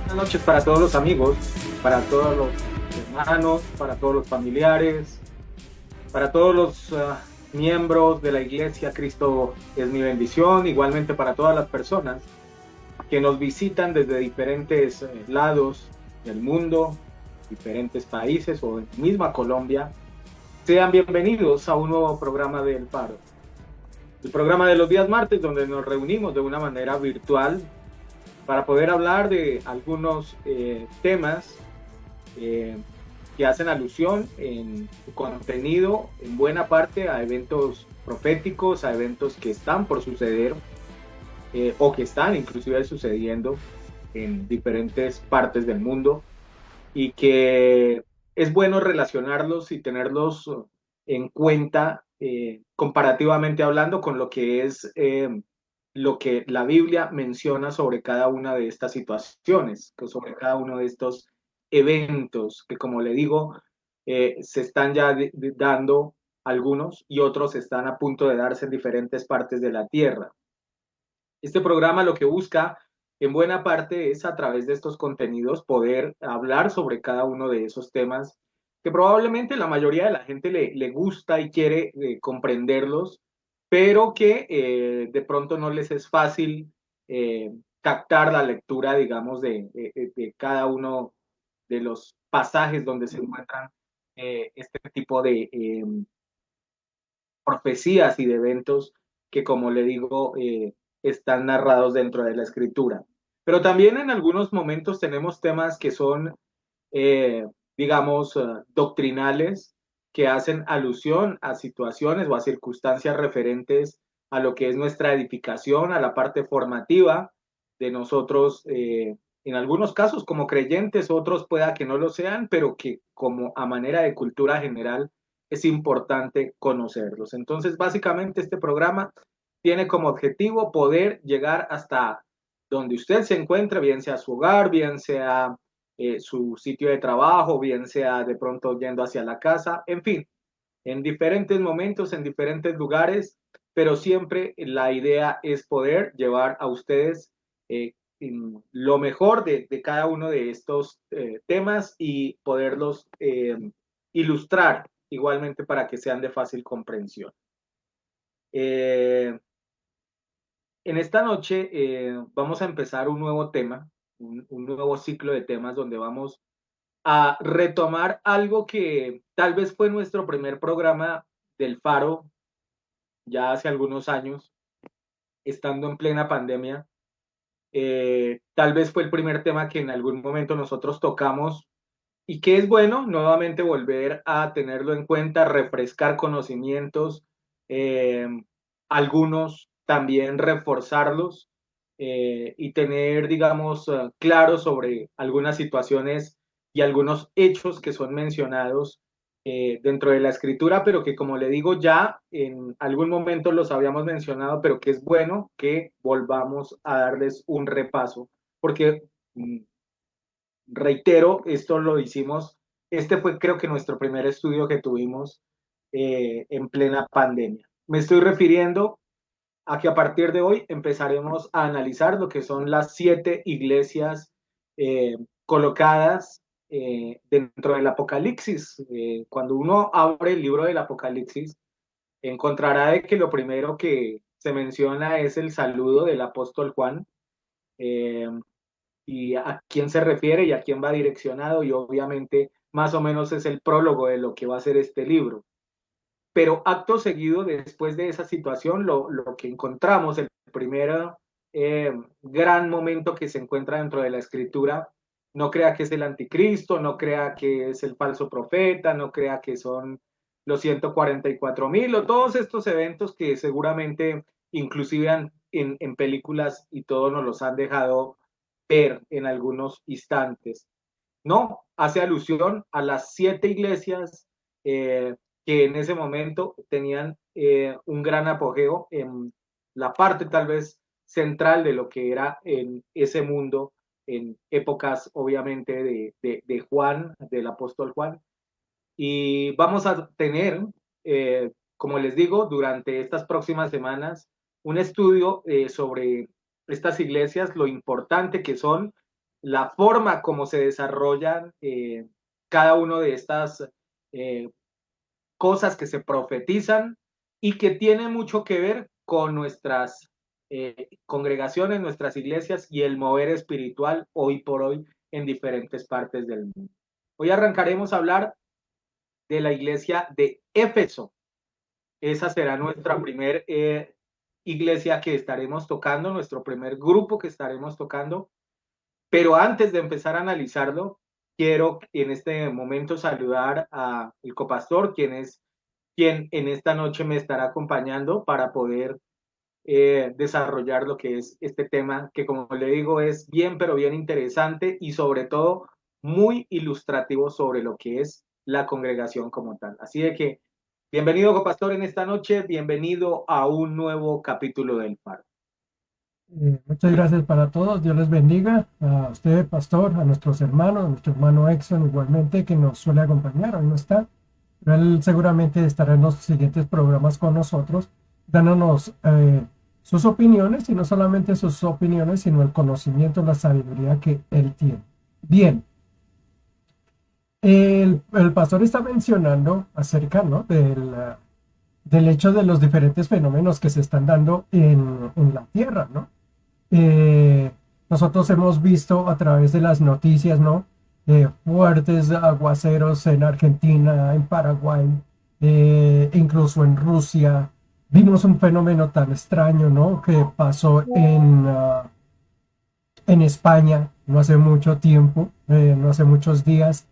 Buenas noches para todos los amigos, para todos los hermanos, para todos los familiares, para todos los miembros de la Iglesia. Cristo es mi bendición, igualmente para todas las personas que nos visitan desde diferentes lados del mundo, diferentes países o en misma Colombia. Sean bienvenidos a un nuevo programa del Faro. El programa de los días martes, donde nos reunimos de una manera virtual para poder hablar de algunos temas eh, que hacen alusión en su contenido, en buena parte, a eventos proféticos, a eventos que están por suceder o que están inclusive sucediendo en diferentes partes del mundo y que es bueno relacionarlos y tenerlos en cuenta comparativamente hablando con lo que es lo que la Biblia menciona sobre cada una de estas situaciones, sobre cada uno de estos eventos que, como le digo, se están ya dando algunos y otros están a punto de darse en diferentes partes de la tierra. Este programa lo que busca en buena parte es a través de estos contenidos poder hablar sobre cada uno de esos temas que probablemente la mayoría de la gente le gusta y quiere comprenderlos, pero que de pronto no les es fácil captar la lectura, digamos, de cada uno de los pasajes donde se encuentran este tipo de profecías y de eventos que, como le digo, están narrados dentro de la escritura. Pero también en algunos momentos tenemos temas que son, eh, digamos, doctrinales, que hacen alusión a situaciones o a circunstancias referentes a lo que es nuestra edificación, a la parte formativa de nosotros, en algunos casos como creyentes, otros pueda que no lo sean, pero que como a manera de cultura general es importante conocerlos. Entonces, básicamente este programa tiene como objetivo poder llegar hasta donde usted se encuentre, bien sea su hogar, bien sea su sitio de trabajo, bien sea de pronto yendo hacia la casa, en fin, en diferentes momentos, en diferentes lugares, pero siempre la idea es poder llevar a ustedes lo mejor de cada uno de estos temas y poderlos ilustrar igualmente para que sean de fácil comprensión. Eh, en esta noche vamos a empezar un nuevo tema, un nuevo ciclo de temas donde vamos a retomar algo que tal vez fue nuestro primer programa del Faro ya hace algunos años, estando en plena pandemia. Tal vez fue el primer tema que en algún momento nosotros tocamos y que es bueno nuevamente volver a tenerlo en cuenta, refrescar conocimientos, eh, algunos también reforzarlos y tener, digamos, claro sobre algunas situaciones y algunos hechos que son mencionados dentro de la escritura, pero que como le digo ya en algún momento los habíamos mencionado, pero que es bueno que volvamos a darles un repaso, porque reitero, esto lo hicimos, este fue creo que nuestro primer estudio que tuvimos en plena pandemia. Me estoy refiriendo a que a partir de hoy empezaremos a analizar lo que son las 7 iglesias colocadas dentro del Apocalipsis. Cuando uno abre el libro del Apocalipsis, encontrará de que lo primero que se menciona es el saludo del apóstol Juan. Eh, y a quién se refiere y a quién va direccionado y obviamente más o menos es el prólogo de lo que va a ser este libro. Pero acto seguido, después de esa situación, lo que encontramos, el primer gran momento que se encuentra dentro de la escritura, no crea que es el anticristo, no crea que es el falso profeta, no crea que son los 144,000 o todos estos eventos que seguramente inclusive en películas y todo nos los han dejado ver en algunos instantes. No, hace alusión a las 7 iglesias que en ese momento tenían un gran apogeo en la parte tal vez central de lo que era en ese mundo, en épocas obviamente de Juan, del apóstol Juan. Y vamos a tener, como les digo, durante estas próximas semanas, un estudio sobre estas iglesias, lo importante que son la forma como se desarrollan cada una de estas eh, cosas que se profetizan y que tiene mucho que ver con nuestras congregaciones, nuestras iglesias y el mover espiritual hoy por hoy en diferentes partes del mundo. Hoy arrancaremos a hablar de la iglesia de Éfeso. Esa será nuestra primer iglesia que estaremos tocando, nuestro primer grupo que estaremos tocando. Pero antes de empezar a analizarlo, quiero en este momento saludar al copastor, quien en esta noche me estará acompañando para poder desarrollar lo que es este tema, que como le digo es bien, pero bien interesante y sobre todo muy ilustrativo sobre lo que es la congregación como tal. Así de que, bienvenido copastor en esta noche, bienvenido a un nuevo capítulo del Faro. Muchas gracias para todos, Dios les bendiga, a usted, pastor, a nuestros hermanos, a nuestro hermano Exxon igualmente, que nos suele acompañar, hoy no está, pero él seguramente estará en los siguientes programas con nosotros, dándonos sus opiniones, y no solamente sus opiniones, sino el conocimiento, la sabiduría que él tiene. Bien, el pastor está mencionando acerca, ¿no?, del hecho de los diferentes fenómenos que se están dando en la tierra, ¿no? Eh, Nosotros hemos visto a través de las noticias, ¿no? Fuertes aguaceros en Argentina, en Paraguay, incluso en Rusia. Vimos un fenómeno tan extraño, ¿no?, que pasó en España no hace mucho tiempo, no hace muchos días.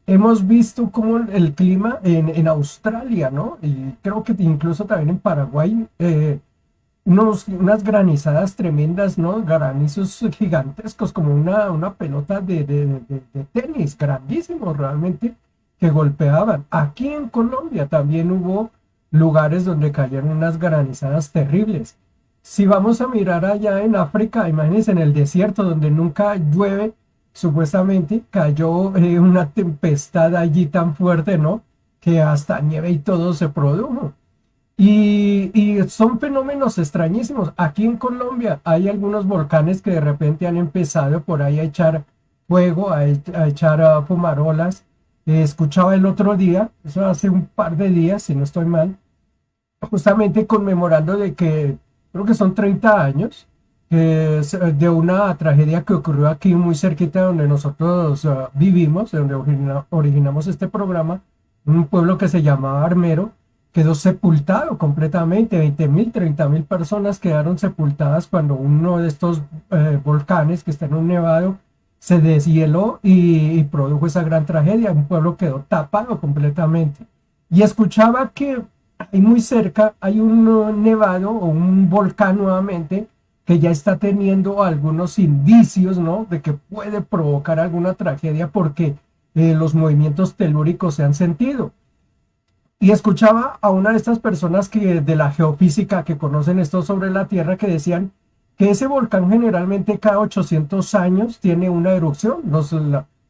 Hemos visto cómo el clima en Australia, ¿no? Y creo que incluso también en Paraguay, unas granizadas tremendas, ¿no? Granizos gigantescos, como una pelota de tenis, grandísimos realmente, que golpeaban. Aquí en Colombia también hubo lugares donde cayeron unas granizadas terribles. Si vamos a mirar allá en África, imagínense en el desierto donde nunca llueve, supuestamente cayó una tempestad allí tan fuerte, ¿no? Que hasta nieve y todo se produjo. Y son fenómenos extrañísimos. Aquí en Colombia hay algunos volcanes que de repente han empezado por ahí a echar fuego, a echar fumarolas. Escuchaba el otro día, eso hace un par de días, si no estoy mal, justamente conmemorando de que creo que son 30 años de una tragedia que ocurrió aquí muy cerquita de donde nosotros vivimos, de donde originamos este programa, un pueblo que se llamaba Armero, quedó sepultado completamente. 20.000, 30.000 personas quedaron sepultadas cuando uno de estos volcanes que está en un nevado se deshieló y produjo esa gran tragedia. Un pueblo quedó tapado completamente. Y escuchaba que ahí muy cerca hay un nevado o un volcán nuevamente que ya está teniendo algunos indicios, ¿no?, de que puede provocar alguna tragedia porque los movimientos telúricos se han sentido. Y escuchaba a una de estas personas que de la geofísica que conocen esto sobre la Tierra, que decían que ese volcán generalmente cada 800 años tiene una erupción.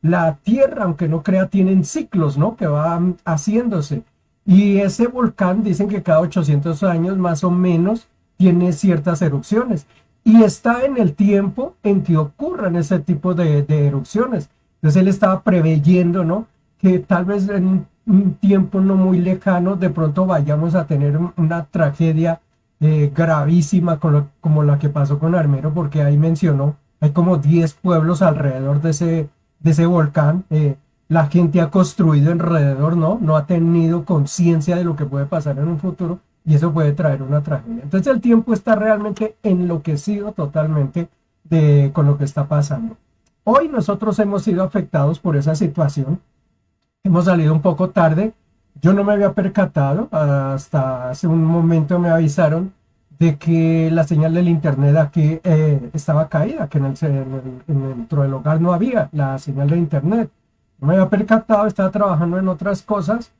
La Tierra, aunque no crea, tienen ciclos, ¿no?, que van haciéndose. Y ese volcán dicen que cada 800 años más o menos tiene ciertas erupciones. Y está en el tiempo en que ocurran ese tipo de erupciones. Entonces él estaba preveyendo, ¿no?, que tal vez en un tiempo no muy lejano de pronto vayamos a tener una tragedia gravísima como la que pasó con Armero, porque ahí mencionó, hay como 10 pueblos alrededor de ese volcán. La gente ha construido alrededor, ¿no? No ha tenido conciencia de lo que puede pasar en un futuro y eso puede traer una tragedia. Entonces el tiempo está realmente enloquecido totalmente con lo que está pasando. Hoy nosotros hemos sido afectados por esa situación. Hemos salido un poco tarde. Yo no me había percatado, hasta hace un momento me avisaron de que la señal del internet aquí estaba caída, que dentro del hogar no había la señal de internet. No me había percatado, estaba trabajando en otras cosas.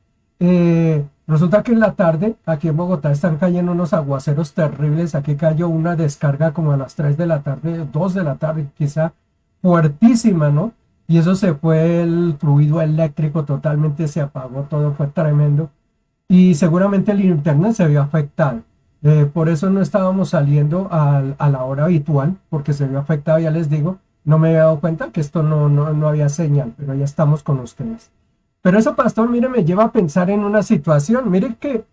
Resulta que en la tarde, aquí en Bogotá, están cayendo unos aguaceros terribles. Aquí cayó una descarga como a las 3 de la tarde, 2 de la tarde, quizá, fuertísima, ¿no? Y eso se fue, el fluido eléctrico totalmente se apagó, todo fue tremendo. Y seguramente el internet se vio afectado. Por eso no estábamos saliendo a la hora habitual, porque se vio afectado, ya les digo. no me había dado cuenta que esto no había señal, pero ya estamos con ustedes. Pero eso, pastor, mire, me lleva a pensar en una situación. Mire que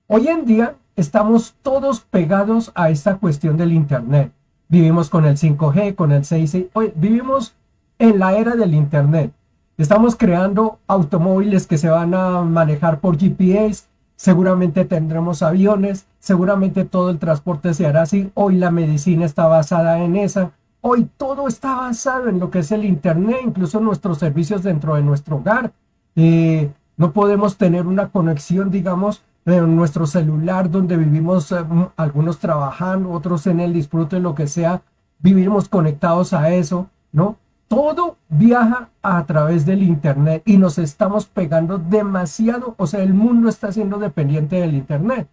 hoy en día estamos todos pegados a esta cuestión del Internet. Vivimos con el 5G, con el 6G. Hoy vivimos en la era del Internet. Estamos creando automóviles que se van a manejar por GPS. Seguramente tendremos aviones. Seguramente todo el transporte se hará así. Hoy la medicina está basada en esa. Hoy todo está basado en lo que es el Internet, incluso nuestros servicios dentro de nuestro hogar. No podemos tener una conexión, digamos, en nuestro celular donde vivimos, algunos trabajando, otros en el disfrute, lo que sea, vivimos conectados a eso, ¿no? Todo viaja a través del Internet y nos estamos pegando demasiado, o sea, el mundo está siendo dependiente del Internet.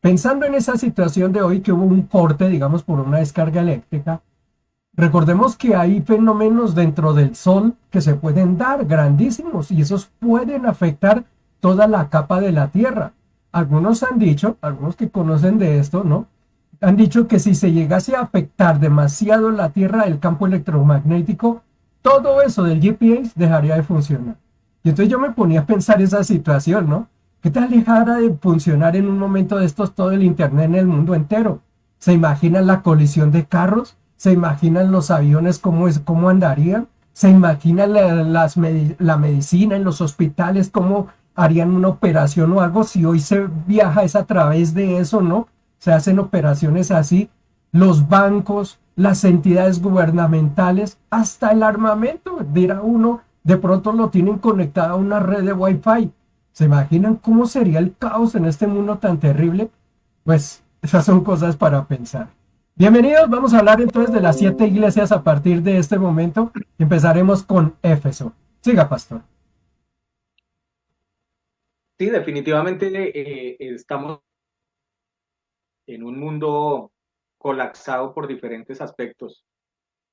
Pensando en esa situación de hoy que hubo un corte, digamos, por una descarga eléctrica, recordemos que hay fenómenos dentro del Sol que se pueden dar grandísimos y esos pueden afectar toda la capa de la Tierra. Algunos han dicho, algunos que conocen de esto, ¿no? Han dicho que si se llegase a afectar demasiado la Tierra, el campo electromagnético, todo eso del GPS dejaría de funcionar. Y entonces yo me ponía a pensar esa situación, ¿no? ¿Qué tal dejara de funcionar en un momento de estos todo el Internet en el mundo entero? ¿Se imaginan la colisión de carros? ¿Se imaginan los aviones cómo andarían? ¿Se imaginan la medicina en los hospitales, cómo harían una operación o algo? Si hoy se viaja es a través de eso, ¿no? Se hacen operaciones así. Los bancos, las entidades gubernamentales, hasta el armamento, dirá uno, de pronto lo tienen conectado a una red de Wi-Fi. ¿Se imaginan cómo sería el caos en este mundo tan terrible? Pues esas son cosas para pensar. Bienvenidos, vamos a hablar entonces de las 7 iglesias a partir de este momento. Empezaremos con Éfeso. Siga, pastor. Sí, definitivamente estamos en un mundo colapsado por diferentes aspectos.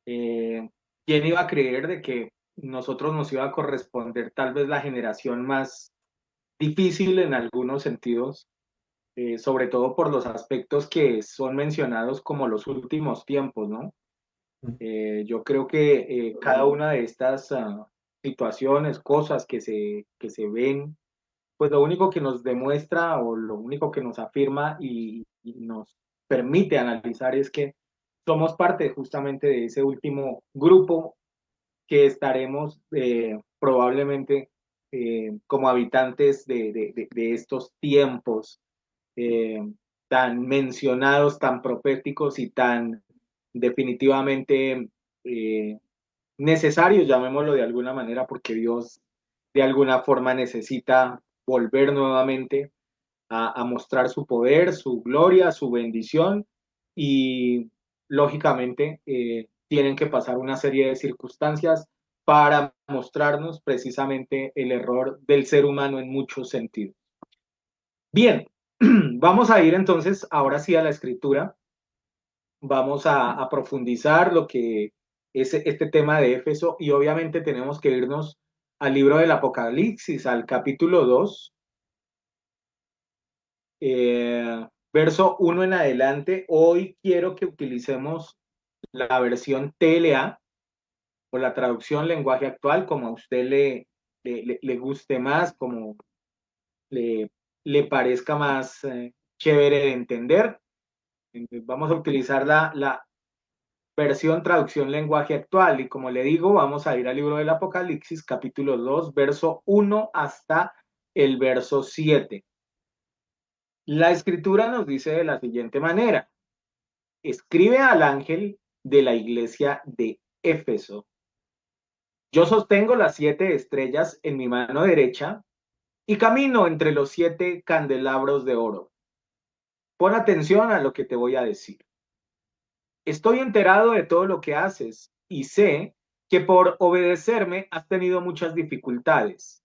Eh, ¿Quién iba a creer de que nosotros nos iba a corresponder tal vez la generación más difícil en algunos sentidos, sobre todo por los aspectos que son mencionados como los últimos tiempos, ¿no? Yo creo que cada una de estas situaciones, cosas que se ven, pues lo único que nos demuestra o lo único que nos afirma y nos permite analizar es que somos parte justamente de ese último grupo que estaremos probablemente como habitantes de estos tiempos eh, tan mencionados, tan proféticos y tan definitivamente eh, necesarios, llamémoslo de alguna manera, porque Dios de alguna forma necesita volver nuevamente a mostrar su poder, su gloria, su bendición y lógicamente tienen que pasar una serie de circunstancias para mostrarnos precisamente el error del ser humano en muchos sentidos. Bien, vamos a ir entonces ahora sí a la escritura, vamos a profundizar lo que es este tema de Éfeso y obviamente tenemos que irnos al libro del Apocalipsis, al capítulo 2, verso 1 en adelante. Hoy quiero que utilicemos la versión TLA o la traducción lenguaje actual, como a usted le guste más, como le, le parezca más chévere de entender. Entonces, vamos a utilizar la versión traducción lenguaje actual y como le digo, vamos a ir al libro del Apocalipsis, capítulo 2 verso 1 hasta el verso 7. La escritura nos dice de la siguiente manera: escribe al ángel de la iglesia de Éfeso. Yo sostengo las 7 estrellas en mi mano derecha y camino entre los 7 candelabros de oro. Pon atención a lo que te voy a decir. Estoy enterado de todo lo que haces y sé que por obedecerme has tenido muchas dificultades.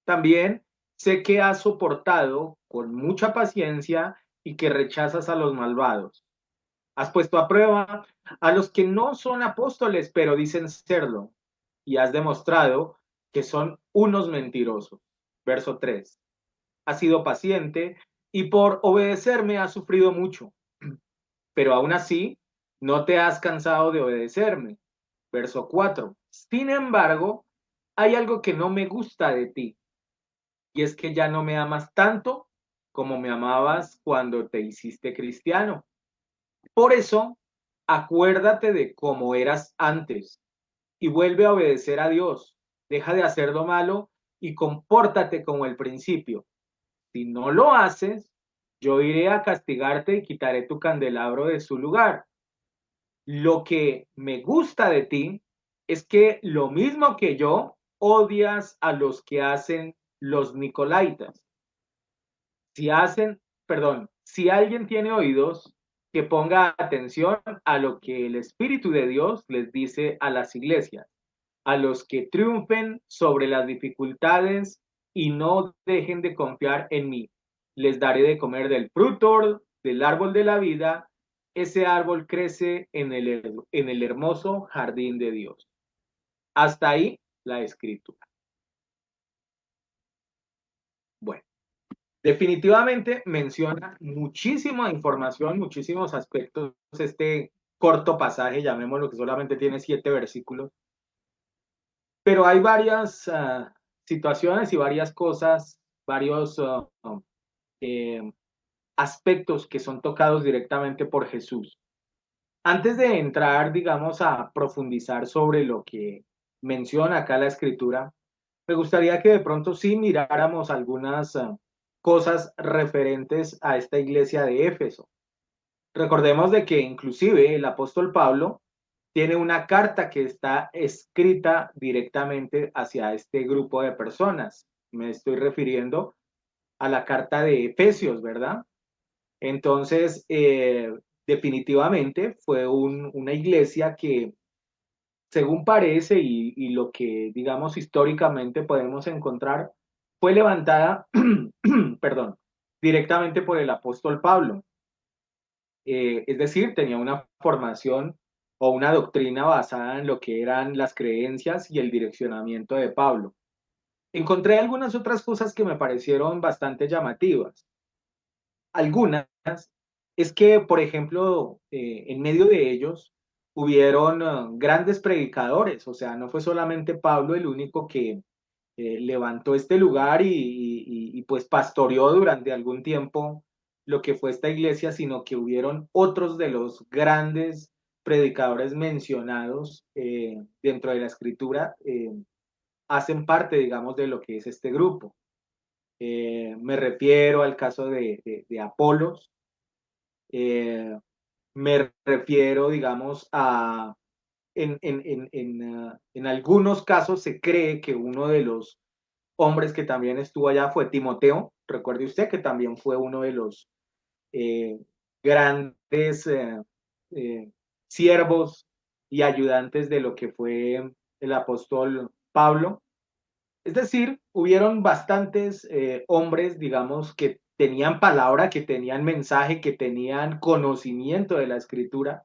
También sé que has soportado con mucha paciencia y que rechazas a los malvados. Has puesto a prueba a los que no son apóstoles, pero dicen serlo, y has demostrado que son unos mentirosos. Verso 3. Has sido paciente y por obedecerme has sufrido mucho, pero aún así no te has cansado de obedecerme. Verso 4. Sin embargo, hay algo que no me gusta de ti, y es que ya no me amas tanto como me amabas cuando te hiciste cristiano. Por eso, acuérdate de cómo eras antes y vuelve a obedecer a Dios. Deja de hacer lo malo y compórtate como el principio. Si no lo haces, yo iré a castigarte y quitaré tu candelabro de su lugar. Lo que me gusta de ti es que lo mismo que yo, odias a los que hacen los Nicolaitas. Si hacen, perdón, si alguien tiene oídos, que ponga atención a lo que el Espíritu de Dios les dice a las iglesias, a los que triunfen sobre las dificultades y no dejen de confiar en mí. Les daré de comer del fruto del árbol de la vida. Ese árbol crece en el hermoso jardín de Dios. Hasta ahí la escritura. Bueno, definitivamente menciona muchísima información, muchísimos aspectos. Este corto pasaje, llamémoslo, que solamente tiene 7 versículos, pero hay varias situaciones y varias cosas, varios eh, aspectos que son tocados directamente por Jesús. Antes de entrar, digamos, a profundizar sobre lo que menciona acá la escritura, me gustaría que de pronto sí miráramos algunas cosas referentes a esta iglesia de Éfeso. Recordemos de que inclusive el apóstol Pablo tiene una carta que está escrita directamente hacia este grupo de personas. Me estoy refiriendo a la carta de Efesios, ¿verdad? Entonces, definitivamente fue una iglesia que, según parece y lo que, digamos, históricamente podemos encontrar, fue levantada, perdón, directamente por el apóstol Pablo. Es decir, tenía una formación o una doctrina basada en lo que eran las creencias y el direccionamiento de Pablo. Encontré algunas otras cosas que me parecieron bastante llamativas. Algunas es que, por ejemplo, en medio de ellos hubieron grandes predicadores, o sea, no fue solamente Pablo el único que levantó este lugar pues pastoreó durante algún tiempo lo que fue esta iglesia, sino que hubieron otros de los grandes predicadores mencionados dentro de la escritura, hacen parte, digamos, de lo que es este grupo. Me refiero al caso de Apolos, me refiero, digamos, a en algunos casos se cree que uno de los hombres que también estuvo allá fue Timoteo. Recuerde usted que también fue uno de los eh, grandes eh, siervos y ayudantes de lo que fue el apóstol Pablo. Es decir, hubieron bastantes hombres, digamos, que tenían palabra, que tenían mensaje, que tenían conocimiento de la escritura.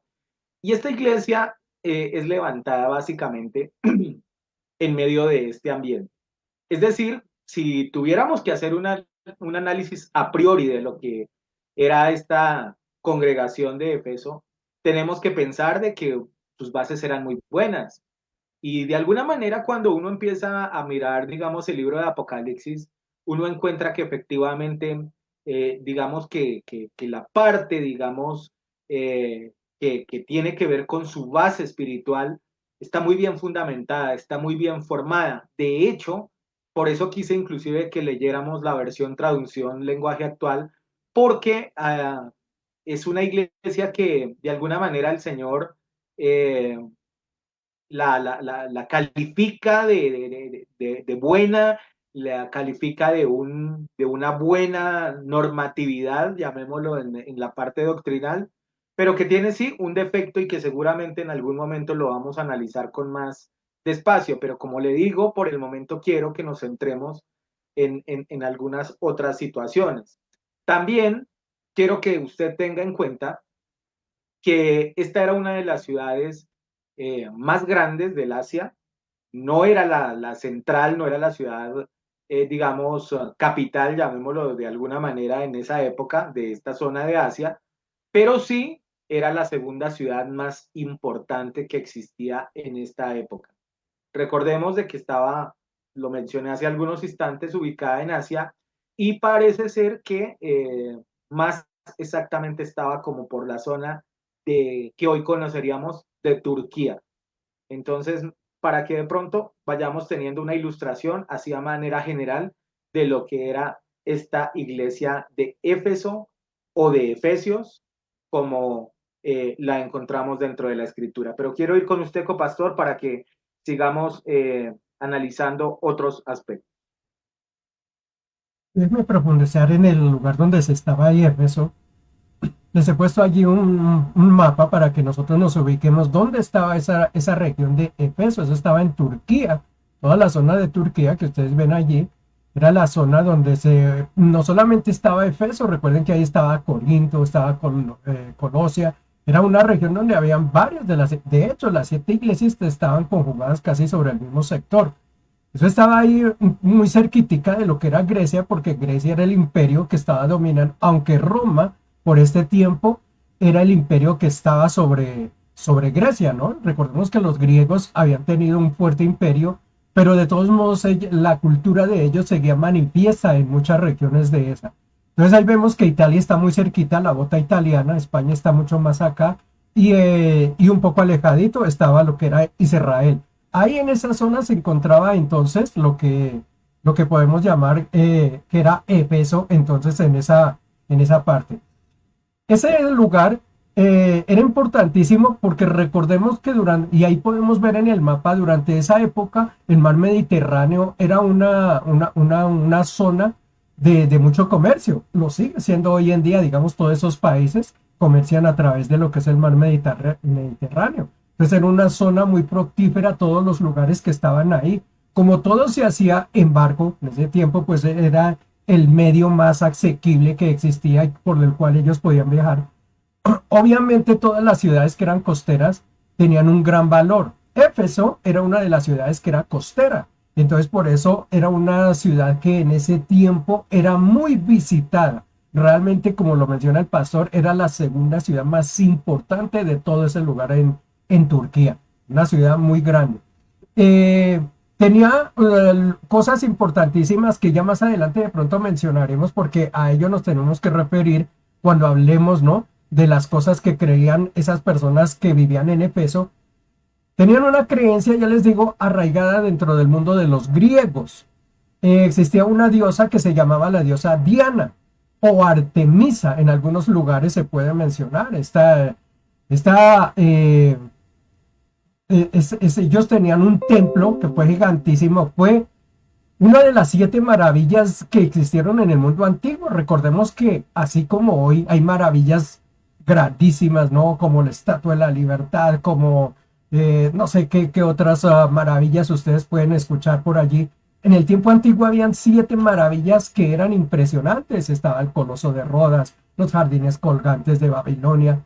Y esta iglesia es levantada básicamente en medio de este ambiente. Es decir, si tuviéramos que hacer un análisis a priori de lo que era esta congregación de Efeso, tenemos que pensar de que sus bases eran muy buenas. Y de alguna manera, cuando uno empieza a mirar, digamos, el libro de Apocalipsis, uno encuentra que efectivamente, digamos, que la parte, digamos, que tiene que ver con su base espiritual, está muy bien fundamentada, está muy bien formada. De hecho, por eso quise inclusive que leyéramos la versión traducción lenguaje actual, porque es una iglesia que de alguna manera el Señor la califica de buena, la califica de una buena normatividad, llamémoslo en la parte doctrinal, pero que tiene sí un defecto y que seguramente en algún momento lo vamos a analizar con más despacio, pero como le digo, por el momento quiero que nos centremos en algunas otras situaciones. También quiero que usted tenga en cuenta que esta era una de las ciudades más grandes del Asia, no era la central, no era la ciudad, digamos, capital, llamémoslo de alguna manera en esa época de esta zona de Asia, pero sí era la segunda ciudad más importante que existía en esta época. Recordemos de que estaba, lo mencioné hace algunos instantes, ubicada en Asia y parece ser que más exactamente estaba como por la zona de que hoy conoceríamos de Turquía. Entonces, para que de pronto vayamos teniendo una ilustración así a manera general de lo que era esta iglesia de Éfeso o de Efesios, como la encontramos dentro de la escritura. Pero quiero ir con usted, copastor, para que sigamos analizando otros aspectos. Déjeme profundizar en el lugar donde se estaba ahí, Éfeso. Les he puesto allí un mapa para que nosotros nos ubiquemos dónde estaba esa región de Éfeso. Eso estaba en Turquía. Toda la zona de Turquía que ustedes ven allí era la zona donde no solamente estaba Éfeso, recuerden que ahí estaba Corinto, estaba Colosia. Era una región donde habían varios de hecho, las 7 iglesias estaban conjugadas casi sobre el mismo sector. Eso estaba ahí muy cerquitica de lo que era Grecia, porque Grecia era el imperio que estaba dominando, aunque Roma por este tiempo era el imperio que estaba sobre Grecia, ¿no? Recordemos que los griegos habían tenido un fuerte imperio, pero de todos modos la cultura de ellos seguía manifiesta en muchas regiones de esa. Entonces ahí vemos que Italia está muy cerquita, la bota italiana, España está mucho más acá, y un poco alejadito estaba lo que era Israel. Ahí en esa zona se encontraba entonces lo que podemos llamar que era Éfeso, entonces en esa parte. Ese lugar era importantísimo porque recordemos que y ahí podemos ver en el mapa, durante esa época el mar Mediterráneo era una zona de mucho comercio. Lo sigue siendo hoy en día, digamos, todos esos países comercian a través de lo que es el mar Mediterráneo. Entonces era una zona muy fructífera, todos los lugares que estaban ahí. Como todo se hacía en barco, en ese tiempo pues era el medio más asequible que existía y por el cual ellos podían viajar. Obviamente todas las ciudades que eran costeras tenían un gran valor. Éfeso era una de las ciudades que era costera. Entonces por eso era una ciudad que en ese tiempo era muy visitada. Realmente, como lo menciona el pastor, era la segunda ciudad más importante de todo ese lugar en Turquía. Una ciudad muy grande. Tenía cosas importantísimas que ya más adelante de pronto mencionaremos porque a ello nos tenemos que referir cuando hablemos, ¿no?, de las cosas que creían esas personas que vivían en Éfeso. Tenían una creencia, ya les digo, arraigada dentro del mundo de los griegos. Existía una diosa que se llamaba la diosa Diana o Artemisa, en algunos lugares se puede mencionar. Ellos tenían un templo que fue gigantísimo, fue una de las 7 maravillas que existieron en el mundo antiguo. Recordemos que así como hoy hay maravillas grandísimas, ¿no? Como la Estatua de la Libertad, como no sé qué otras maravillas ustedes pueden escuchar por allí. En el tiempo antiguo habían 7 maravillas que eran impresionantes. Estaba el Coloso de Rodas, los jardines colgantes de Babilonia,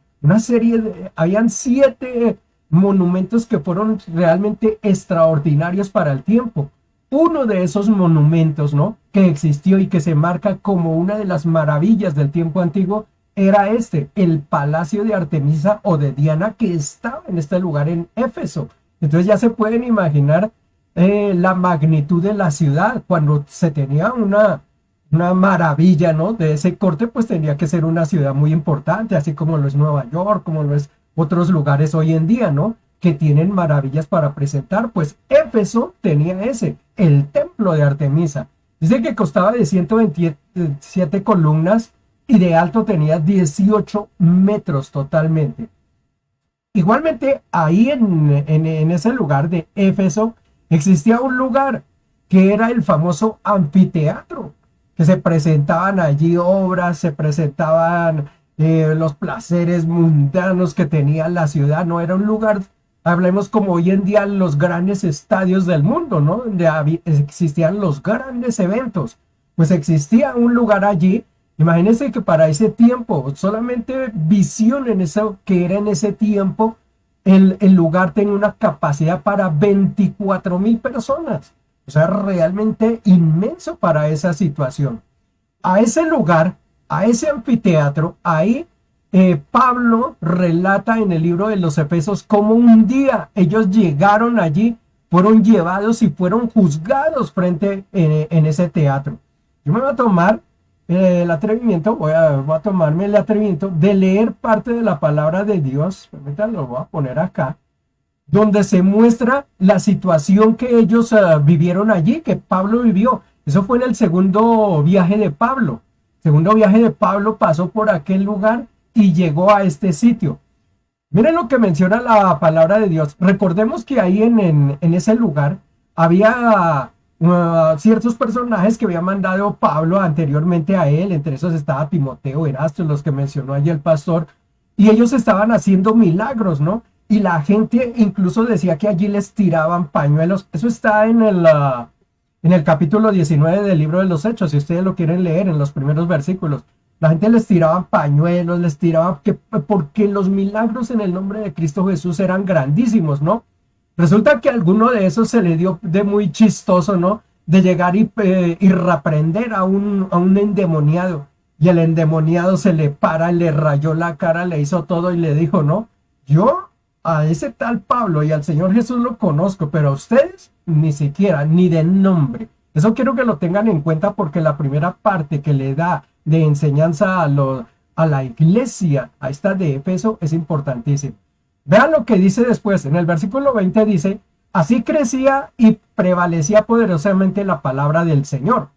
habían 7 monumentos que fueron realmente extraordinarios para el tiempo. Uno de esos monumentos, ¿no?, que existió y que se marca como una de las maravillas del tiempo antiguo era el Palacio de Artemisa o de Diana, que estaba en este lugar en Éfeso. Entonces ya se pueden imaginar la magnitud de la ciudad. Cuando se tenía una maravilla, ¿no?, de ese corte, pues tenía que ser una ciudad muy importante, así como lo es Nueva York, como lo es otros lugares hoy en día, ¿no?, que tienen maravillas para presentar. Pues Éfeso tenía el templo de Artemisa. Dice que costaba de 127 columnas y de alto tenía 18 metros totalmente. Igualmente, ahí en ese lugar de Éfeso existía un lugar que era el famoso anfiteatro, que se presentaban allí obras, se presentaban los placeres mundanos que tenía la ciudad. No era un lugar, hablemos como hoy en día los grandes estadios del mundo, ¿no?, donde existían los grandes eventos. Pues existía un lugar allí. Imagínense que para ese tiempo, solamente visión en eso que era en ese tiempo, el lugar tenía una capacidad para 24,000 personas. O sea, realmente inmenso para esa situación. A ese lugar, a ese anfiteatro, ahí Pablo relata en el libro de los Efesios cómo un día ellos llegaron allí, fueron llevados y fueron juzgados frente en ese teatro. Yo me voy a tomar el atrevimiento, voy a tomarme el atrevimiento de leer parte de la palabra de Dios, permítanme, lo voy a poner acá, donde se muestra la situación que ellos vivieron allí, que Pablo vivió. Eso fue en el segundo viaje de Pablo. Segundo viaje de Pablo pasó por aquel lugar y llegó a este sitio. Miren lo que menciona la palabra de Dios. Recordemos que ahí en ese lugar había ciertos personajes que había mandado Pablo anteriormente a él. Entre esos estaba Timoteo, Erasto, los que mencionó allí el pastor. Y ellos estaban haciendo milagros, ¿no? Y la gente incluso decía que allí les tiraban pañuelos. Eso está en el capítulo 19 del libro de los Hechos, si ustedes lo quieren leer en los primeros versículos. La gente les tiraban pañuelos, les tiraban, porque los milagros en el nombre de Cristo Jesús eran grandísimos, ¿no? Resulta que a alguno de esos se le dio de muy chistoso, ¿no? De llegar y reprender a un endemoniado. Y el endemoniado se le para, le rayó la cara, le hizo todo y le dijo, ¿no? Yo a ese tal Pablo y al Señor Jesús lo conozco, pero a ustedes ni siquiera, ni de nombre. Eso quiero que lo tengan en cuenta porque la primera parte que le da de enseñanza a la iglesia, a esta de Éfeso, es importantísimo. Vean lo que dice después, en el versículo 20 dice, así crecía y prevalecía poderosamente la palabra del Señor.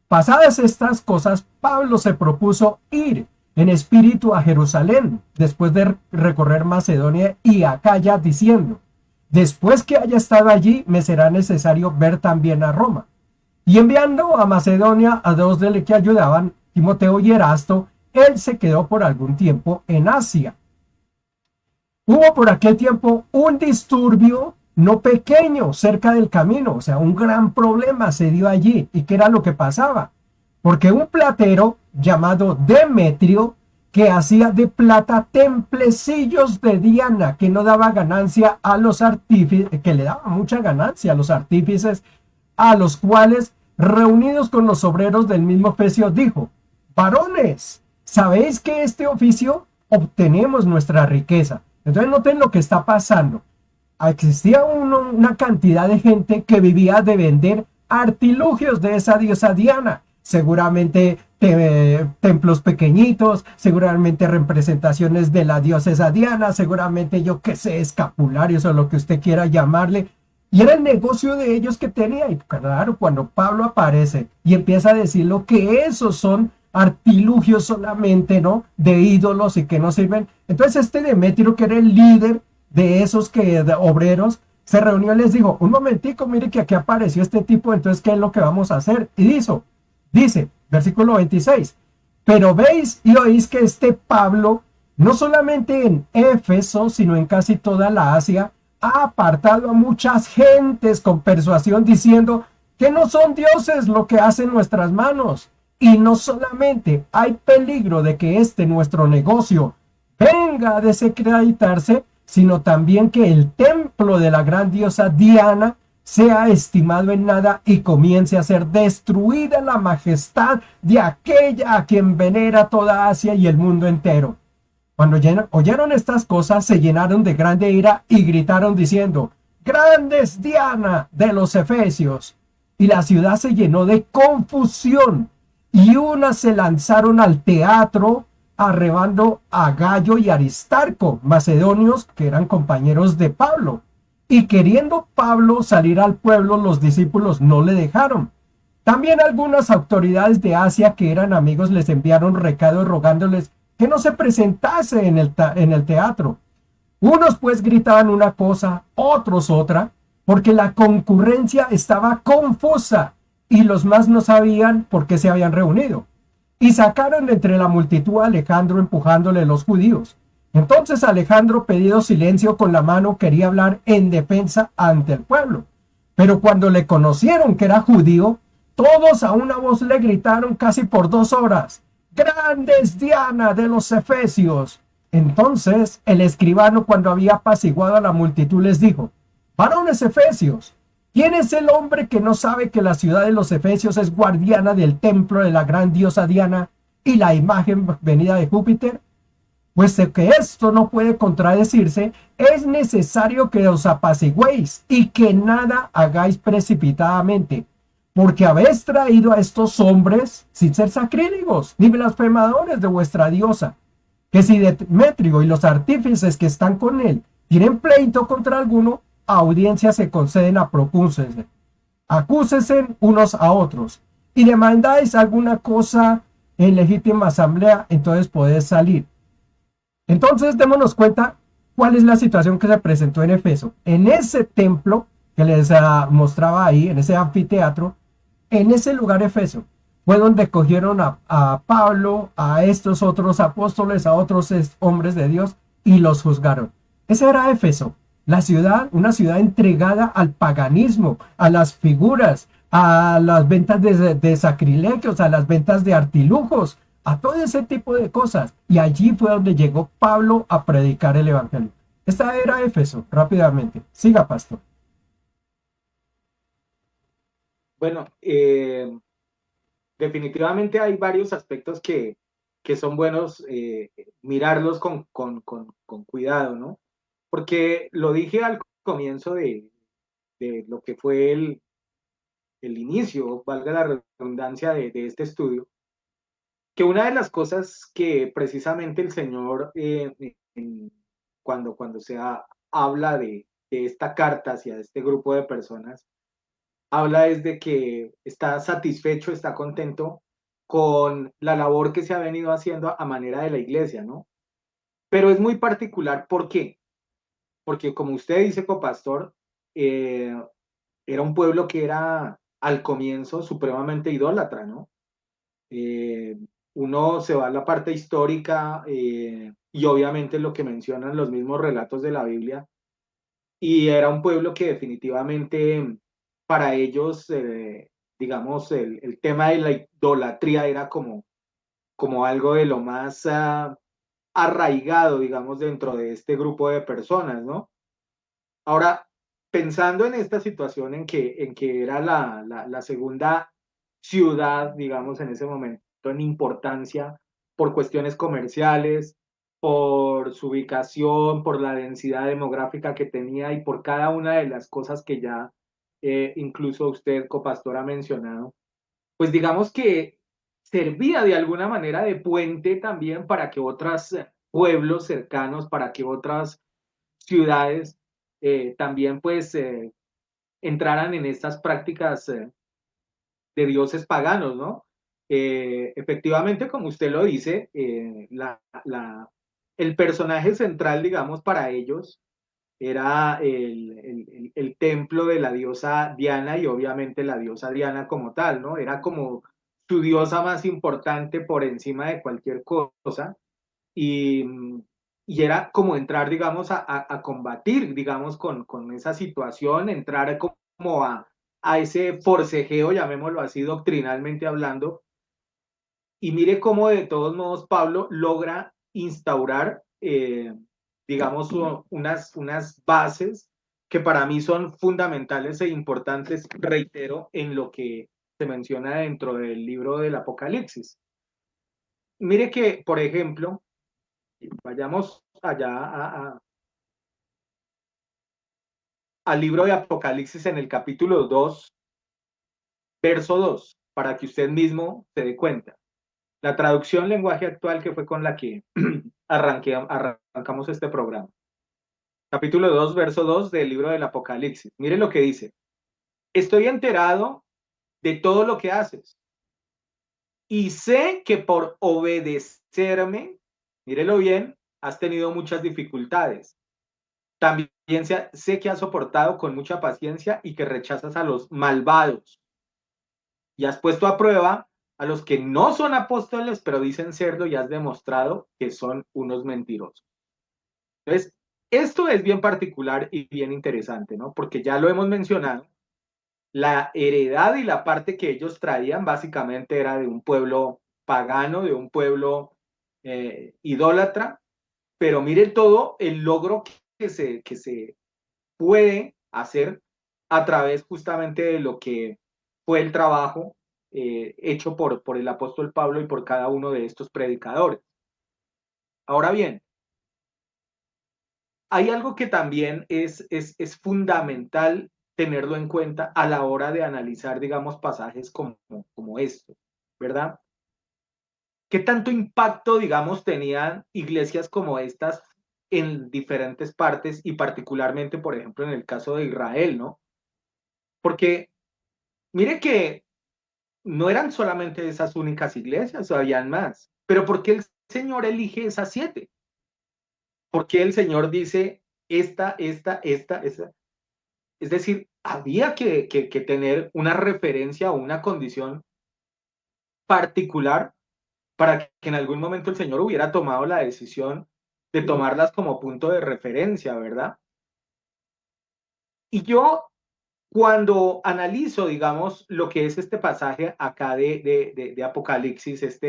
Pasadas estas cosas, Pablo se propuso ir en espíritu a Jerusalén, después de recorrer Macedonia y Acaya, diciendo, después que haya estado allí, me será necesario ver también a Roma. Y enviando a Macedonia a dos de los que ayudaban, Timoteo y Erasto, él se quedó por algún tiempo en Asia. Hubo por aquel tiempo un disturbio no pequeño cerca del camino, o sea, un gran problema se dio allí. ¿Y qué era lo que pasaba? Porque un platero llamado Demetrio, que hacía de plata templecillos de Diana, que no daba ganancia a los artífices, que le daba mucha ganancia a los artífices, a los cuales, reunidos con los obreros del mismo oficio, dijo, varones, ¿sabéis que este oficio obtenemos nuestra riqueza? Entonces noten lo que está pasando. Existía una cantidad de gente que vivía de vender artilugios de esa diosa Diana. Seguramente templos pequeñitos, seguramente representaciones de la diosa Diana, seguramente yo qué sé, escapularios o lo que usted quiera llamarle. Y era el negocio de ellos que tenía. Y claro, cuando Pablo aparece y empieza a decir lo que esos son artilugios solamente, ¿no? De ídolos y que no sirven. Entonces este Demetrio, que era el líder de esos obreros, se reunió y les dijo, un momentico, mire que aquí apareció este tipo, entonces ¿qué es lo que vamos a hacer? Y dice, versículo 26, pero veis y oís que este Pablo, no solamente en Éfeso, sino en casi toda la Asia, ha apartado a muchas gentes con persuasión diciendo que no son dioses lo que hacen nuestras manos. Y no solamente hay peligro de que nuestro negocio venga a desacreditarse, sino también que el templo de la gran diosa Diana sea estimado en nada y comience a ser destruida la majestad de aquella a quien venera toda Asia y el mundo entero. Cuando oyeron estas cosas, se llenaron de grande ira y gritaron diciendo, grande es Diana de los Efesios. Y la ciudad se llenó de confusión, y unas se lanzaron al teatro, arrebando a Gayo y Aristarco, macedonios que eran compañeros de Pablo. Y queriendo Pablo salir al pueblo, los discípulos no le dejaron. También algunas autoridades de Asia que eran amigos les enviaron recados rogándoles que no se presentase en el teatro. Unos pues gritaban una cosa, otros otra, porque la concurrencia estaba confusa y los más no sabían por qué se habían reunido. Y sacaron de entre la multitud a Alejandro empujándole los judíos. Entonces Alejandro, pedido silencio con la mano, quería hablar en defensa ante el pueblo. Pero cuando le conocieron que era judío, todos a una voz le gritaron casi por 2 horas, grande es Diana de los Efesios. Entonces el escribano, cuando había apaciguado a la multitud, les dijo, varones efesios, ¿quién es el hombre que no sabe que la ciudad de los Efesios es guardiana del templo de la gran diosa Diana y la imagen venida de Júpiter? puesto que esto no puede contradecirse, es necesario que os apaciguéis y que nada hagáis precipitadamente, porque habéis traído a estos hombres sin ser sacrílegos ni blasfemadores de vuestra diosa, que si Demetrio y los artífices que están con él tienen pleito contra alguno, audiencias se conceden a propúncense, acúsense unos a otros, y demandáis alguna cosa en legítima asamblea, entonces podéis salir. Entonces démonos cuenta cuál es la situación que se presentó en Efeso. En ese templo que les mostraba ahí, en ese anfiteatro, en ese lugar Efeso, fue donde cogieron a Pablo, a estos otros apóstoles, a otros hombres de Dios y los juzgaron. Ese era Éfeso, la ciudad, una ciudad entregada al paganismo, a las figuras, a las ventas de sacrilegios, a las ventas de artilujos, a todo ese tipo de cosas. Y allí fue donde llegó Pablo a predicar el evangelio. Esta era Éfeso, rápidamente. Siga, pastor. Bueno, definitivamente hay varios aspectos que son buenos mirarlos con cuidado, ¿no? Porque lo dije al comienzo de lo que fue el inicio, valga la redundancia, de este estudio, que una de las cosas que precisamente el Señor, cuando habla de esta carta hacia este grupo de personas, habla es de que está satisfecho, está contento con la labor que se ha venido haciendo a manera de la iglesia, ¿no? Pero es muy particular, ¿por qué? Porque como usted dice, copastor, eh, era un pueblo que era al comienzo supremamente idólatra, ¿no? Eh, Uno se va a la parte histórica y obviamente lo que mencionan los mismos relatos de la Biblia, y era un pueblo que definitivamente para ellos, digamos, el tema de la idolatría era como algo de lo más arraigado, digamos, dentro de este grupo de personas, ¿no? Ahora, pensando en esta situación en que era la segunda ciudad, digamos, en ese momento, en importancia, por cuestiones comerciales, por su ubicación, por la densidad demográfica que tenía y por cada una de las cosas que ya incluso usted, copastor, ha mencionado, pues digamos que servía de alguna manera de puente también para que otros pueblos cercanos, para que otras ciudades también pues entraran en estas prácticas de dioses paganos, ¿no? Efectivamente, como usted lo dice, el personaje central, digamos, para ellos era el templo de la diosa Diana y obviamente la diosa Diana como tal, ¿no? Era como su diosa más importante por encima de cualquier cosa y, y era como entrar, digamos, a combatir, digamos, con esa situación, entrar como a ese forcejeo, llamémoslo así, doctrinalmente hablando. Y mire cómo de todos modos Pablo logra instaurar, digamos, unas bases que para mí son fundamentales e importantes, reitero, en lo que se menciona dentro del libro del Apocalipsis. Mire que, por ejemplo, vayamos allá al libro de Apocalipsis en el capítulo 2 verso 2 para que usted mismo se dé cuenta. La traducción lenguaje actual que fue con la que arrancamos este programa. Capítulo 2 verso 2 del libro del Apocalipsis. Mire lo que dice. Estoy enterado de todo lo que haces y sé que por obedecerme, mírelo bien, has tenido muchas dificultades. También sé que has soportado con mucha paciencia y que rechazas a los malvados y has puesto a prueba a los que no son apóstoles, pero dicen serlo y has demostrado que son unos mentirosos. Entonces, esto es bien particular y bien interesante, ¿no? Porque ya lo hemos mencionado, la heredad y la parte que ellos traían básicamente era de un pueblo pagano, de un pueblo idólatra, pero mire todo el logro que se puede hacer a través justamente de lo que fue el trabajo hecho por el apóstol Pablo y por cada uno de estos predicadores. Ahora bien, hay algo que también es fundamental tenerlo en cuenta a la hora de analizar, digamos, pasajes como esto, ¿verdad? ¿Qué tanto impacto, digamos, tenían iglesias como estas en diferentes partes y particularmente, por ejemplo, en el caso de Israel, ¿no? Porque mire que no eran solamente esas únicas iglesias, habían más. Pero ¿por qué el Señor elige esas 7? ¿Por qué el Señor dice esta? Es decir, había que tener una referencia o una condición particular para que en algún momento el Señor hubiera tomado la decisión de tomarlas como punto de referencia, ¿verdad? Y yo, cuando analizo, digamos, lo que es este pasaje acá de Apocalipsis,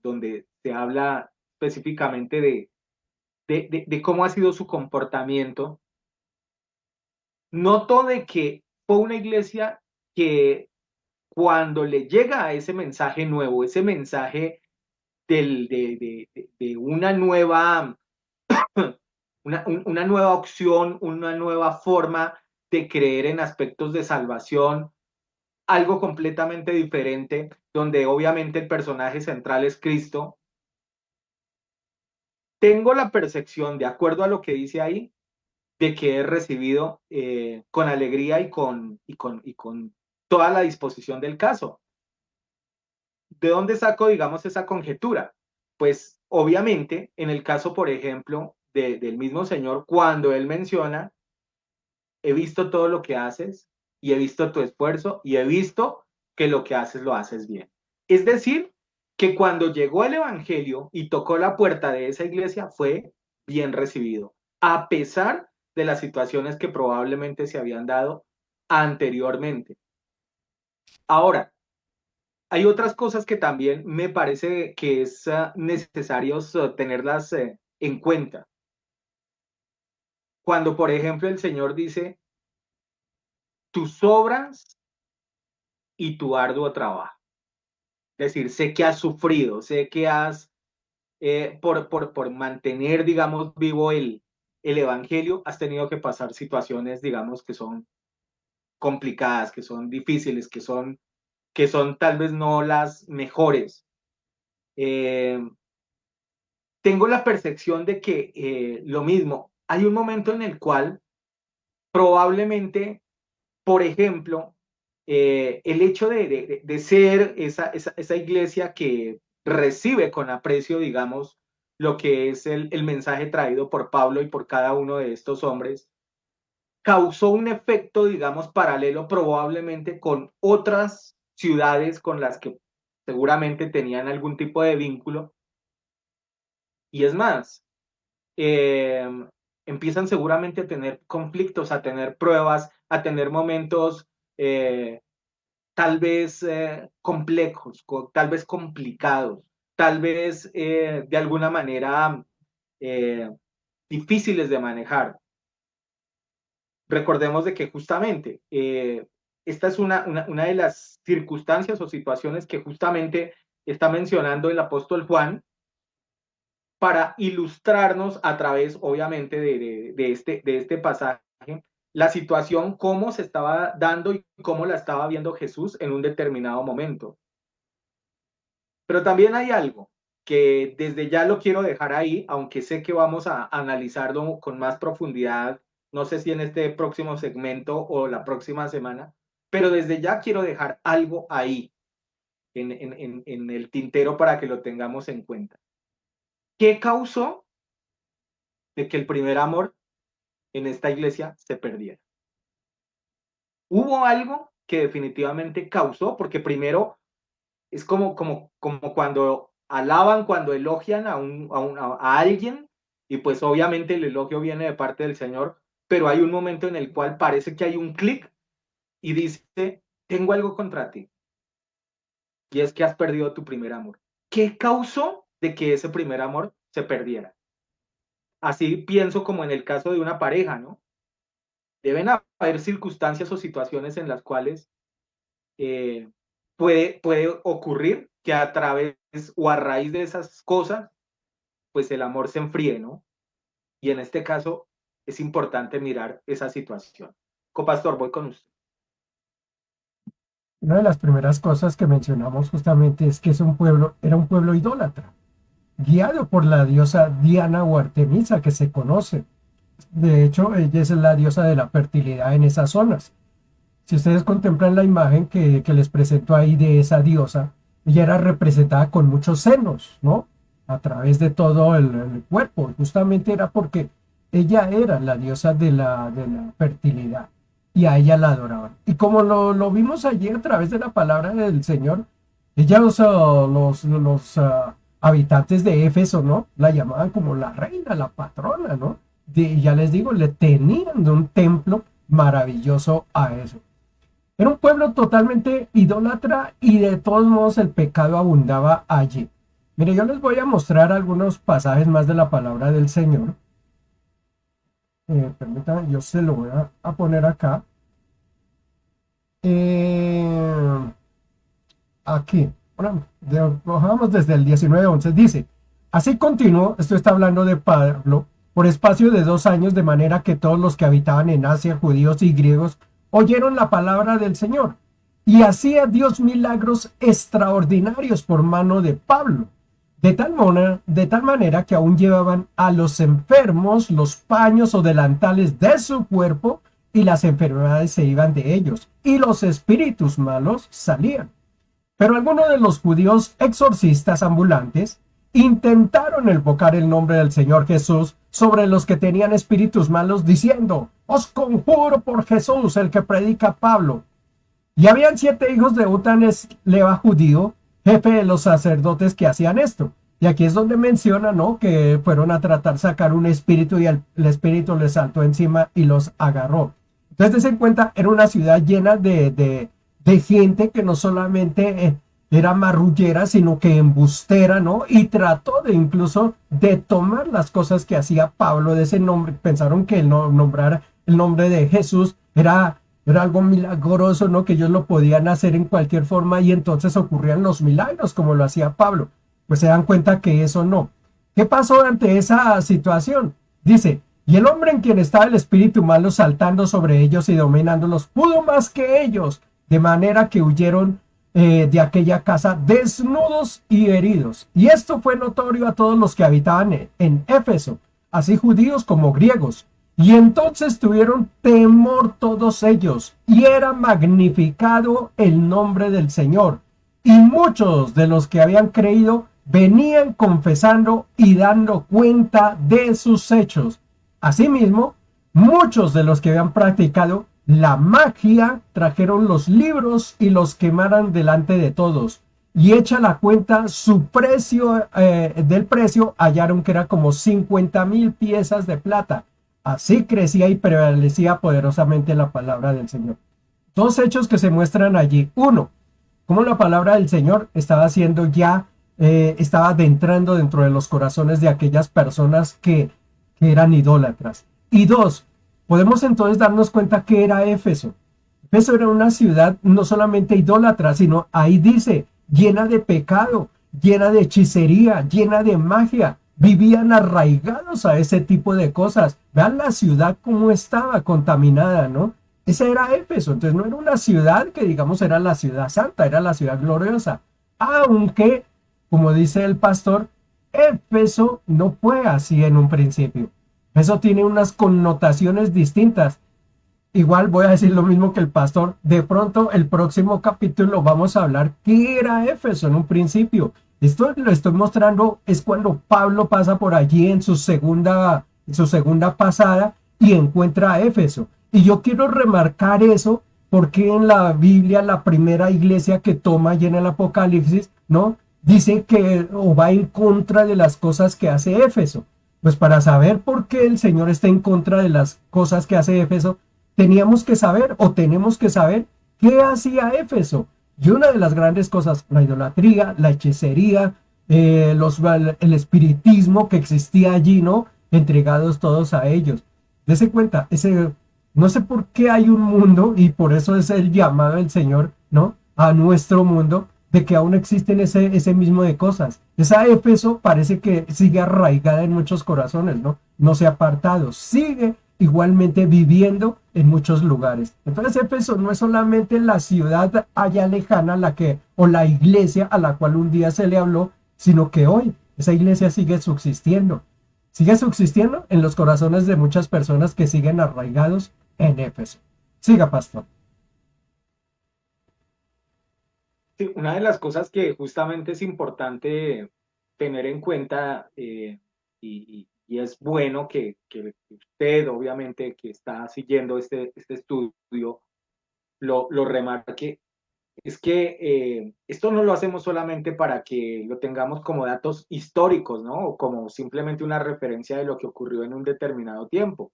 donde se habla específicamente de cómo ha sido su comportamiento, noto de que fue una iglesia que cuando le llega a ese mensaje nuevo, ese mensaje de una nueva opción, una nueva forma de creer en aspectos de salvación, algo completamente diferente, donde obviamente el personaje central es Cristo. Tengo la percepción, de acuerdo a lo que dice ahí, de que he recibido con alegría y con toda la disposición del caso. ¿De dónde saco, digamos, esa conjetura? Pues obviamente, en el caso, por ejemplo, del mismo Señor, cuando Él menciona, he visto todo lo que haces y he visto tu esfuerzo y he visto que lo que haces lo haces bien. Es decir, que cuando llegó el Evangelio y tocó la puerta de esa iglesia, fue bien recibido, a pesar de las situaciones que probablemente se habían dado anteriormente. Ahora, hay otras cosas que también me parece que es necesario tenerlas en cuenta. Cuando, por ejemplo, el Señor dice, tus obras y tu arduo trabajo. Es decir, sé que has sufrido, sé que has, por mantener, digamos, vivo el Evangelio, has tenido que pasar situaciones, digamos, que son complicadas, que son difíciles, que son tal vez no las mejores. Eh, Tengo la percepción de que lo mismo, hay un momento en el cual probablemente, por ejemplo, el hecho de ser esa iglesia que recibe con aprecio, digamos, lo que es el mensaje traído por Pablo y por cada uno de estos hombres, causó un efecto, digamos, paralelo probablemente con otras ciudades con las que seguramente tenían algún tipo de vínculo. Y es más, eh, empiezan seguramente a tener conflictos, a tener pruebas, a tener momentos tal vez complejos, tal vez complicados, tal vez de alguna manera eh, difíciles de manejar. Recordemos de que justamente esta es una de las circunstancias o situaciones que justamente está mencionando el apóstol Juan para ilustrarnos a través, obviamente, de este pasaje, la situación, cómo se estaba dando y cómo la estaba viendo Jesús en un determinado momento. Pero también hay algo que desde ya lo quiero dejar ahí, aunque sé que vamos a analizarlo con más profundidad, no sé si en este próximo segmento o la próxima semana, pero desde ya quiero dejar algo ahí en el tintero para que lo tengamos en cuenta. ¿Qué causó de que el primer amor en esta iglesia se perdiera? Hubo algo que definitivamente causó, porque primero es como cuando alaban, cuando elogian a alguien, y pues obviamente el elogio viene de parte del Señor, pero hay un momento en el cual parece que hay un clic y dice, tengo algo contra ti, y es que has perdido tu primer amor. ¿Qué causó de que ese primer amor se perdiera? Así pienso como en el caso de una pareja, ¿no? Deben haber circunstancias o situaciones en las cuales eh, puede ocurrir que a través o a raíz de esas cosas pues el amor se enfríe, ¿no? Y en este caso es importante mirar esa situación. Copastor, voy con usted. Una de las primeras cosas que mencionamos justamente es que era un pueblo idólatra, guiado por la diosa Diana o Artemisa, que se conoce. De hecho, ella es la diosa de la fertilidad en esas zonas. Si ustedes contemplan la imagen que les presento ahí de esa diosa, ella era representada con muchos senos, ¿no? A través de todo el cuerpo. Justamente era porque ella era la diosa de la fertilidad y a ella la adoraban. Y como lo vimos allí a través de la palabra del Señor, ella habitantes de Éfeso, ¿no? La llamaban como la reina, la patrona, ¿no? Ya les digo, le tenían de un templo maravilloso a eso. Era un pueblo totalmente idólatra y de todos modos el pecado abundaba allí. Mire, yo les voy a mostrar algunos pasajes más de la palabra del Señor. Permítanme, yo se lo voy a poner acá. Aquí, bueno, cojamos desde el 19:11, dice, así continuó, esto está hablando de Pablo, por espacio de 2 años, de manera que todos los que habitaban en Asia, judíos y griegos, oyeron la palabra del Señor, y hacía Dios milagros extraordinarios por mano de Pablo, de tal manera que aún llevaban a los enfermos los paños o delantales de su cuerpo, y las enfermedades se iban de ellos, y los espíritus malos salían. Pero algunos de los judíos exorcistas ambulantes intentaron invocar el nombre del Señor Jesús sobre los que tenían espíritus malos, diciendo, os conjuro por Jesús, el que predica Pablo. Y habían 7 hijos de Után Leva judío, jefe de los sacerdotes, que hacían esto. Y aquí es donde menciona, ¿no?, que fueron a tratar de sacar un espíritu y el espíritu les saltó encima y los agarró. Entonces, den cuenta, era una ciudad llena de gente que no solamente era marrullera, sino que embustera, ¿no? Y trató de incluso de tomar las cosas que hacía Pablo de ese nombre. Pensaron que nombrar el nombre de Jesús era algo milagroso, ¿no? Que ellos lo podían hacer en cualquier forma y entonces ocurrían los milagros como lo hacía Pablo. Pues se dan cuenta que eso no. ¿Qué pasó ante esa situación? Dice, y el hombre en quien estaba el espíritu malo saltando sobre ellos y dominándolos pudo más que ellos, de manera que huyeron de aquella casa desnudos y heridos. Y esto fue notorio a todos los que habitaban en Éfeso, así judíos como griegos. Y entonces tuvieron temor todos ellos, y era magnificado el nombre del Señor. Y muchos de los que habían creído venían confesando y dando cuenta de sus hechos. Asimismo, muchos de los que habían practicado la magia trajeron los libros y los quemaron delante de todos. Y hecha la cuenta, su precio del precio hallaron que era como 50,000 piezas de plata. Así crecía y prevalecía poderosamente la palabra del Señor. 2 hechos que se muestran allí. 1, cómo la palabra del Señor estaba siendo ya, estaba adentrando dentro de los corazones de aquellas personas que eran idólatras. Y 2, podemos entonces darnos cuenta que era Éfeso. Éfeso era una ciudad no solamente idólatra, sino ahí dice, llena de pecado, llena de hechicería, llena de magia. Vivían arraigados a ese tipo de cosas. Vean la ciudad cómo estaba contaminada, ¿no? Esa era Éfeso. Entonces no era una ciudad que digamos era la ciudad santa, era la ciudad gloriosa. Aunque, como dice el pastor, Éfeso no fue así en un principio. Eso tiene unas connotaciones distintas. Igual voy a decir lo mismo que el pastor. De pronto, el próximo capítulo vamos a hablar qué era Éfeso en un principio. Esto lo estoy mostrando es cuando Pablo pasa por allí en su segunda pasada y encuentra a Éfeso. Y yo quiero remarcar eso porque en la Biblia la primera iglesia que toma y en el Apocalipsis, ¿no?, dice que o va en contra de las cosas que hace Éfeso. Pues para saber por qué el Señor está en contra de las cosas que hace Éfeso, tenemos que saber qué hacía Éfeso. Y una de las grandes cosas, la idolatría, la hechicería, el espiritismo que existía allí, ¿no? Entregados todos a ellos. Dese cuenta, no sé por qué hay un mundo, y por eso es el llamado del Señor, ¿no?, a nuestro mundo, de que aún existen ese mismo de cosas. Esa Éfeso parece que sigue arraigada en muchos corazones, ¿no? No se ha apartado, sigue igualmente viviendo en muchos lugares. Entonces Éfeso no es solamente la ciudad allá lejana la que, o la iglesia a la cual un día se le habló, sino que hoy esa iglesia sigue subsistiendo en los corazones de muchas personas que siguen arraigados en Éfeso. Siga, pastor. Sí, una de las cosas que justamente es importante tener en cuenta y es bueno que usted, obviamente, que está siguiendo este estudio, lo remarque, es que esto no lo hacemos solamente para que lo tengamos como datos históricos, ¿no? O como simplemente una referencia de lo que ocurrió en un determinado tiempo.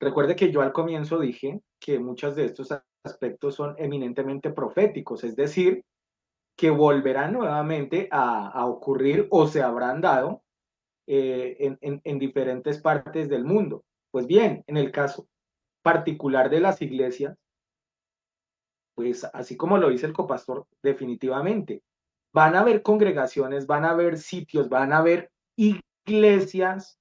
Recuerde que yo al comienzo dije que muchos de estos aspectos son eminentemente proféticos, es decir, que volverán nuevamente a ocurrir o se habrán dado en diferentes partes del mundo. Pues bien, en el caso particular de las iglesias, pues así como lo dice el copastor, definitivamente, van a haber congregaciones, van a haber sitios, van a haber iglesias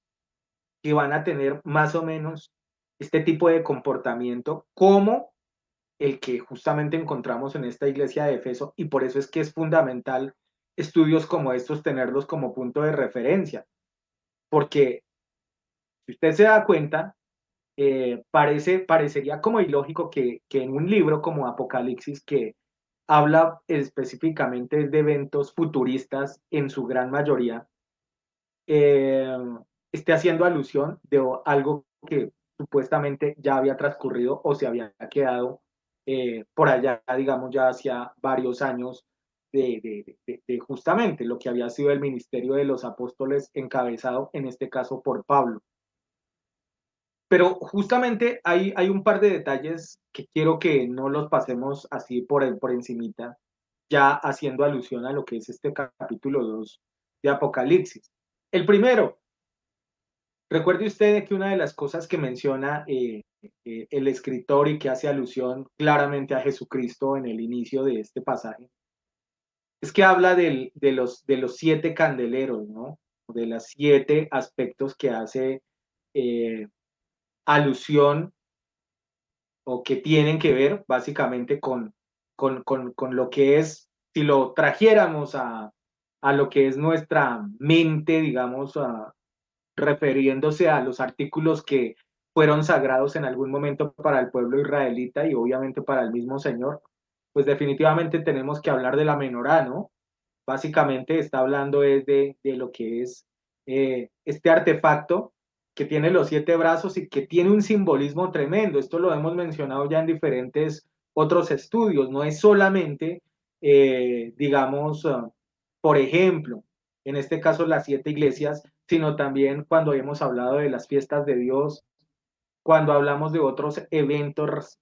que van a tener más o menos este tipo de comportamiento como el que justamente encontramos en esta iglesia de Efeso, y por eso es que es fundamental estudios como estos tenerlos como punto de referencia, porque si usted se da cuenta, parecería como ilógico que en un libro como Apocalipsis, que habla específicamente de eventos futuristas en su gran mayoría, eh, esté haciendo alusión de algo que supuestamente ya había transcurrido o se había quedado por allá, digamos, ya hacía varios años de justamente lo que había sido el ministerio de los apóstoles encabezado, en este caso, por Pablo. Pero justamente hay un par de detalles que quiero que no los pasemos así por encimita, ya haciendo alusión a lo que es este capítulo 2 de Apocalipsis. El primero, recuerde usted que una de las cosas que menciona el escritor y que hace alusión claramente a Jesucristo en el inicio de este pasaje, es que habla de los 7 candeleros, ¿no? De los 7 aspectos que hace eh, alusión o que tienen que ver básicamente con lo que es, si lo trajéramos a lo que es nuestra mente, digamos, refiriéndose a los artículos que fueron sagrados en algún momento para el pueblo israelita y obviamente para el mismo Señor, pues definitivamente tenemos que hablar de la menorá, ¿no? Básicamente está hablando de lo que es este artefacto que tiene los 7 brazos y que tiene un simbolismo tremendo. Esto lo hemos mencionado ya en diferentes otros estudios. No es solamente, digamos, por ejemplo, en este caso las 7 iglesias, sino también cuando hemos hablado de las fiestas de Dios, cuando hablamos de otros eventos,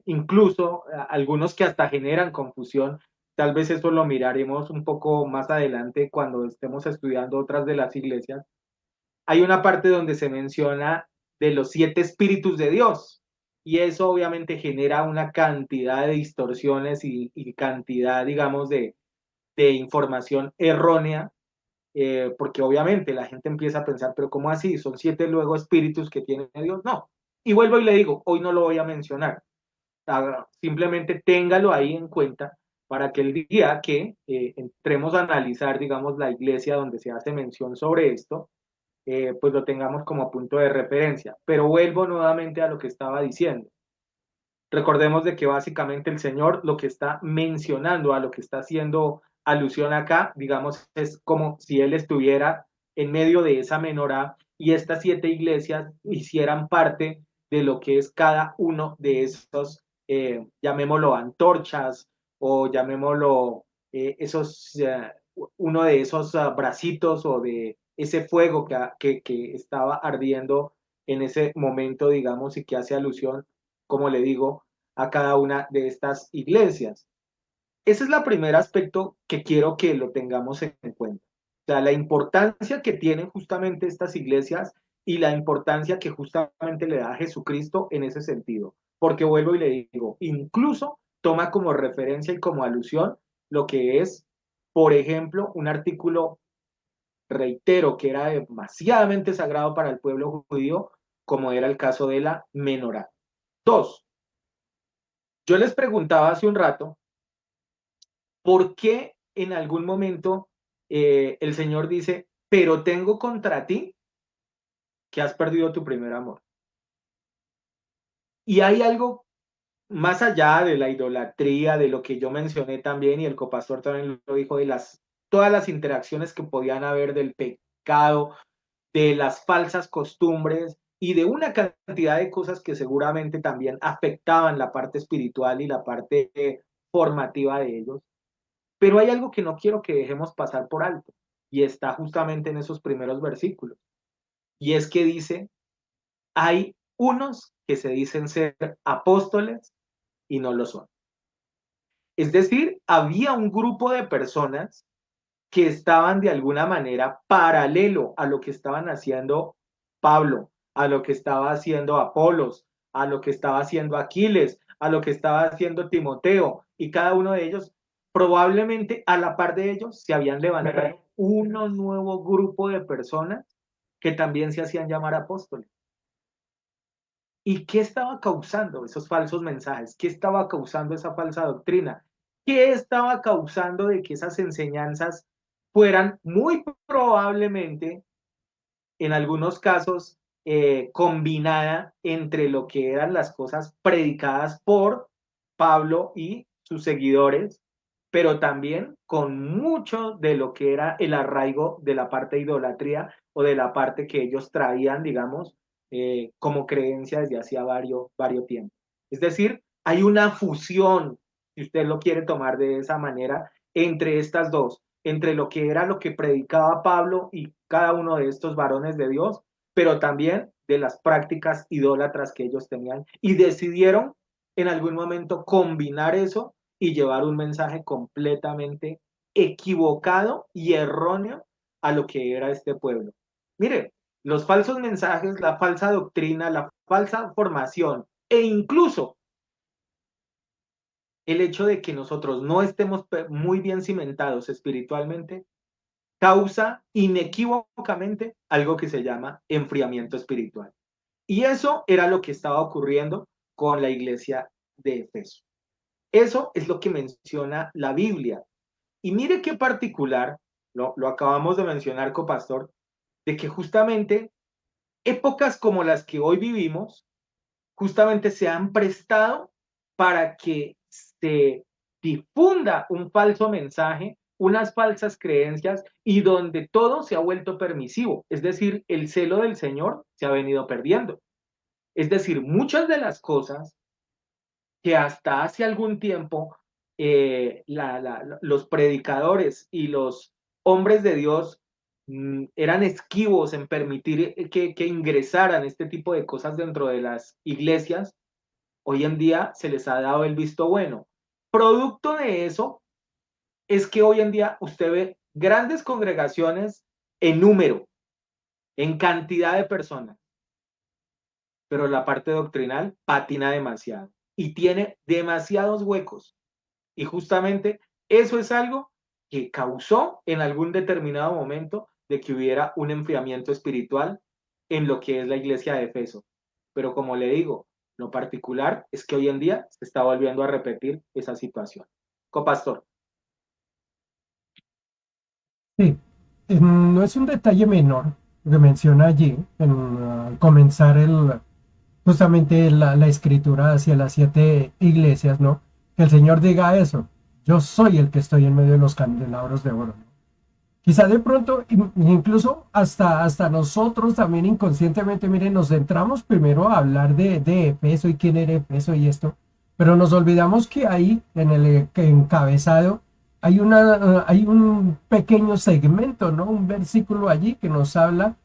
incluso algunos que hasta generan confusión. Tal vez eso lo miraremos un poco más adelante cuando estemos estudiando otras de las iglesias. Hay una parte donde se menciona de los 7 espíritus de Dios, y eso obviamente genera una cantidad de distorsiones y cantidad, digamos, de información errónea, porque obviamente la gente empieza a pensar, pero ¿cómo así? ¿Son 7 luego espíritus que tiene Dios? No. Y vuelvo y le digo, hoy no lo voy a mencionar. Simplemente téngalo ahí en cuenta para que el día que entremos a analizar, digamos, la iglesia donde se hace mención sobre esto, pues lo tengamos como punto de referencia. Pero vuelvo nuevamente a lo que estaba diciendo. Recordemos de que básicamente el Señor lo que está mencionando, a lo que está haciendo alusión acá, digamos, es como si Él estuviera en medio de esa menorá y estas 7 iglesias hicieran parte de lo que es cada uno de esos, llamémoslo antorchas o llamémoslo uno de esos bracitos o de ese fuego que estaba ardiendo en ese momento, digamos, y que hace alusión, como le digo, a cada una de estas iglesias. Ese es el primer aspecto que quiero que lo tengamos en cuenta. O sea, la importancia que tienen justamente estas iglesias y la importancia que justamente le da a Jesucristo en ese sentido. Porque vuelvo y le digo, incluso toma como referencia y como alusión lo que es, por ejemplo, un artículo, reitero, que era demasiadamente sagrado para el pueblo judío, como era el caso de la menorá. Dos, yo les preguntaba hace un rato, ¿por qué en algún momento el Señor dice, pero tengo contra ti que has perdido tu primer amor? Y hay algo más allá de la idolatría, de lo que yo mencioné también, y el copastor también lo dijo, de todas las interacciones que podían haber del pecado, de las falsas costumbres y de una cantidad de cosas que seguramente también afectaban la parte espiritual y la parte formativa de ellos. Pero hay algo que no quiero que dejemos pasar por alto, y está justamente en esos primeros versículos. Y es que dice, hay unos que se dicen ser apóstoles y no lo son. Es decir, había un grupo de personas que estaban de alguna manera paralelo a lo que estaban haciendo Pablo, a lo que estaba haciendo Apolos, a lo que estaba haciendo Aquiles, a lo que estaba haciendo Timoteo, y cada uno de ellos, probablemente a la par de ellos, se habían levantado un nuevo grupo de personas que también se hacían llamar apóstoles. ¿Y qué estaba causando esos falsos mensajes? ¿Qué estaba causando esa falsa doctrina? ¿Qué estaba causando de que esas enseñanzas fueran muy probablemente, en algunos casos, combinada entre lo que eran las cosas predicadas por Pablo y sus seguidores, pero también con mucho de lo que era el arraigo de la parte de idolatría o de la parte que ellos traían, digamos, como creencia desde hacía varios tiempos. Es decir, hay una fusión, si usted lo quiere tomar de esa manera, entre estas dos, entre lo que era lo que predicaba Pablo y cada uno de estos varones de Dios, pero también de las prácticas idólatras que ellos tenían, y decidieron en algún momento combinar eso y llevar un mensaje completamente equivocado y erróneo a lo que era este pueblo. Mire, los falsos mensajes, la falsa doctrina, la falsa formación e incluso el hecho de que nosotros no estemos muy bien cimentados espiritualmente causa inequívocamente algo que se llama enfriamiento espiritual. Y eso era lo que estaba ocurriendo con la iglesia de Efeso. Eso es lo que menciona la Biblia. Y mire qué particular, lo acabamos de mencionar, copastor, de que justamente épocas como las que hoy vivimos, justamente se han prestado para que se difunda un falso mensaje, unas falsas creencias, y donde todo se ha vuelto permisivo. Es decir, el celo del Señor se ha venido perdiendo. Es decir, muchas de las cosas que hasta hace algún tiempo los predicadores y los hombres de Dios eran esquivos en permitir que ingresaran este tipo de cosas dentro de las iglesias, hoy en día se les ha dado el visto bueno. Producto de eso es que hoy en día usted ve grandes congregaciones en número, en cantidad de personas, pero la parte doctrinal patina demasiado y tiene demasiados huecos. Y justamente eso es algo que causó en algún determinado momento de que hubiera un enfriamiento espiritual en lo que es la iglesia de Efeso. Pero como le digo, lo particular es que hoy en día se está volviendo a repetir esa situación. Copastor. Sí, no es un detalle menor lo que menciona allí, en comenzar justamente la escritura hacia las 7 iglesias, ¿no? Que el Señor diga eso, yo soy el que estoy en medio de los candelabros de oro, ¿no? Quizá de pronto, incluso hasta nosotros también inconscientemente, miren, nos centramos primero a hablar de Efeso y quién era Efeso y esto, pero nos olvidamos que ahí, en el encabezado, hay un pequeño segmento, ¿no? Un versículo allí que nos habla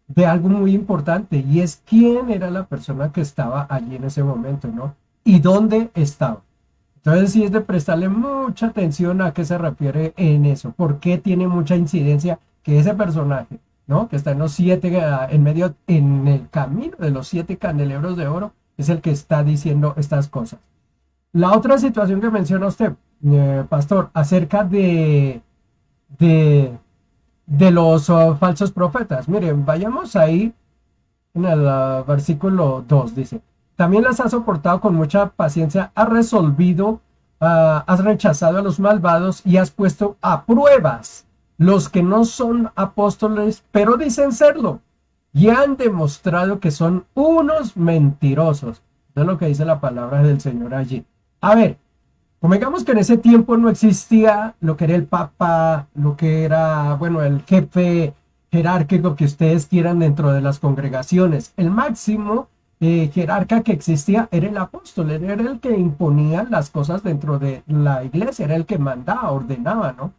de algo muy importante, y es quién era la persona que estaba allí en ese momento, ¿no? Y dónde estaba. Entonces sí es de prestarle mucha atención a qué se refiere en eso, por qué tiene mucha incidencia que ese personaje, ¿no? Que está en los 7, en medio, en el camino de los 7 candelabros de oro, es el que está diciendo estas cosas. La otra situación que menciona usted, pastor, acerca de, de los falsos profetas. Miren, vayamos ahí en el versículo 2 dice, también las has soportado con mucha paciencia, has resolvido, has rechazado a los malvados y has puesto a pruebas los que no son apóstoles, pero dicen serlo, y han demostrado que son unos mentirosos. Es lo que dice la palabra del Señor allí. A ver, como digamos que en ese tiempo no existía lo que era el papa, lo que era, bueno, el jefe jerárquico que ustedes quieran dentro de las congregaciones. El máximo jerarca que existía era el apóstol, era el que imponía las cosas dentro de la iglesia, era el que mandaba, ordenaba, ¿no?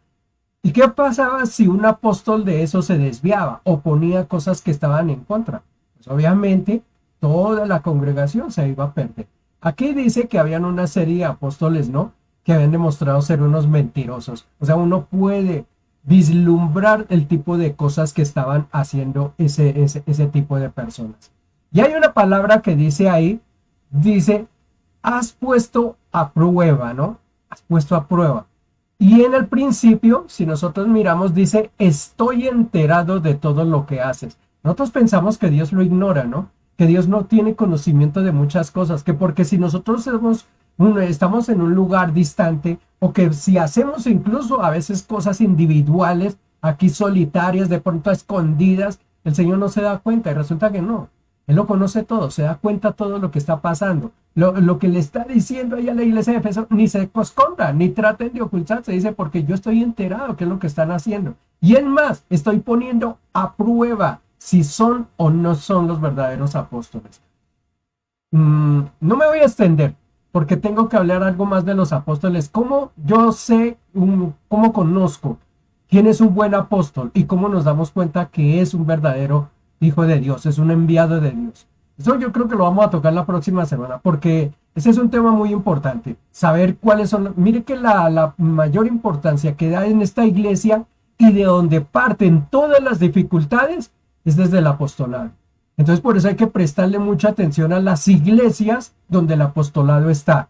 ¿Y qué pasaba si un apóstol de eso se desviaba o ponía cosas que estaban en contra? Pues obviamente toda la congregación se iba a perder. Aquí dice que habían una serie de apóstoles, ¿no? Que habían demostrado ser unos mentirosos. O sea, uno puede vislumbrar el tipo de cosas que estaban haciendo ese tipo de personas. Y hay una palabra que dice ahí, dice, has puesto a prueba, ¿no? Has puesto a prueba. Y en el principio, si nosotros miramos, dice, estoy enterado de todo lo que haces. Nosotros pensamos que Dios lo ignora, ¿no? Que Dios no tiene conocimiento de muchas cosas, que porque si nosotros estamos en un lugar distante, o que si hacemos incluso a veces cosas individuales, aquí solitarias, de pronto escondidas, el Señor no se da cuenta y resulta que no. Él lo conoce todo, se da cuenta todo lo que está pasando. Lo que le está diciendo ahí a la iglesia de Efeso, ni se esconda, ni traten de ocultarse, dice, porque yo estoy enterado qué es lo que están haciendo. Y en más, estoy poniendo a prueba si son o no son los verdaderos apóstoles. No me voy a extender, porque tengo que hablar algo más de los apóstoles. ¿Cómo yo sé, cómo conozco quién es un buen apóstol y cómo nos damos cuenta que es un verdadero hijo de Dios, es un enviado de Dios? Eso yo creo que lo vamos a tocar la próxima semana, porque ese es un tema muy importante. Saber cuáles son. Mire que la mayor importancia que da en esta iglesia y de donde parten todas las dificultades es desde el apostolado. Entonces por eso hay que prestarle mucha atención a las iglesias donde el apostolado está.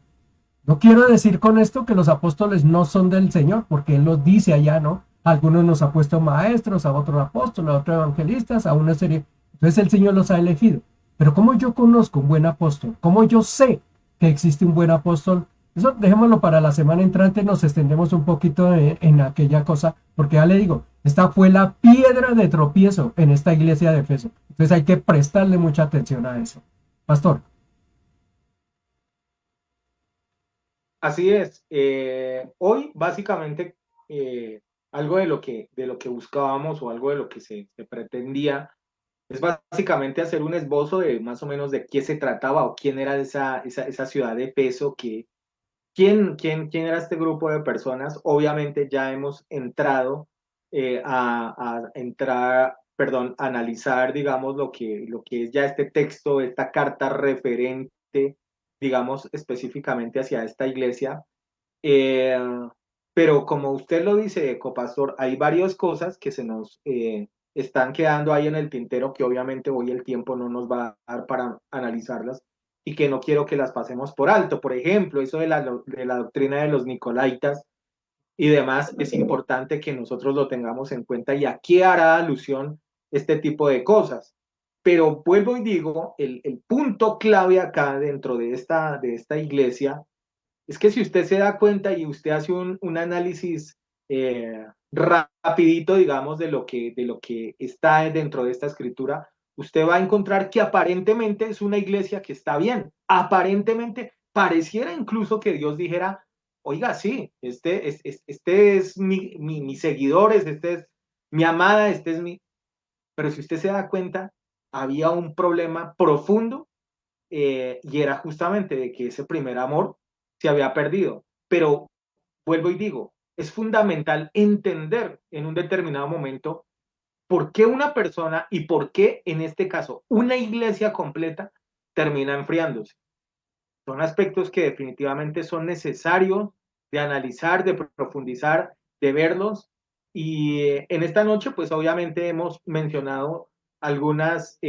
No quiero decir con esto que los apóstoles no son del Señor, porque Él lo dice allá, ¿no? A algunos nos ha puesto maestros, a otros apóstoles, a otros evangelistas, a una serie. Entonces el Señor los ha elegido. Pero ¿cómo yo conozco un buen apóstol? ¿Cómo yo sé que existe un buen apóstol? Eso dejémoslo para la semana entrante, nos extendemos un poquito en aquella cosa, porque ya le digo, esta fue la piedra de tropiezo en esta iglesia de Efeso. Entonces hay que prestarle mucha atención a eso. Pastor. Así es. Hoy, básicamente, algo de lo que buscábamos o algo de lo que se pretendía es básicamente hacer un esbozo de más o menos de qué se trataba o quién era esa ciudad de peso, quién era este grupo de personas. Obviamente ya hemos entrado a analizar, digamos, lo que es ya este texto, esta carta referente, digamos, específicamente hacia esta iglesia. Eh, pero como usted lo dice, copastor, hay varias cosas que se nos están quedando ahí en el tintero que obviamente hoy el tiempo no nos va a dar para analizarlas y que no quiero que las pasemos por alto. Por ejemplo, eso de la doctrina de los Nicolaitas y demás, es importante que nosotros lo tengamos en cuenta y a qué hará alusión este tipo de cosas. Pero vuelvo y digo, el punto clave acá dentro de esta iglesia es que si usted se da cuenta y usted hace un análisis rapidito, digamos, de lo que está dentro de esta escritura, usted va a encontrar que aparentemente es una iglesia que está bien. Aparentemente pareciera incluso que Dios dijera, oiga, sí, este es mi seguidores, este es mi amada, este es mi... Pero si usted se da cuenta, había un problema profundo y era justamente de que ese primer amor se había perdido. Pero vuelvo y digo, es fundamental entender en un determinado momento por qué una persona y por qué en este caso una iglesia completa termina enfriándose. Son aspectos que definitivamente son necesarios de analizar, de profundizar, de verlos. Y en esta noche, pues obviamente hemos mencionado algunas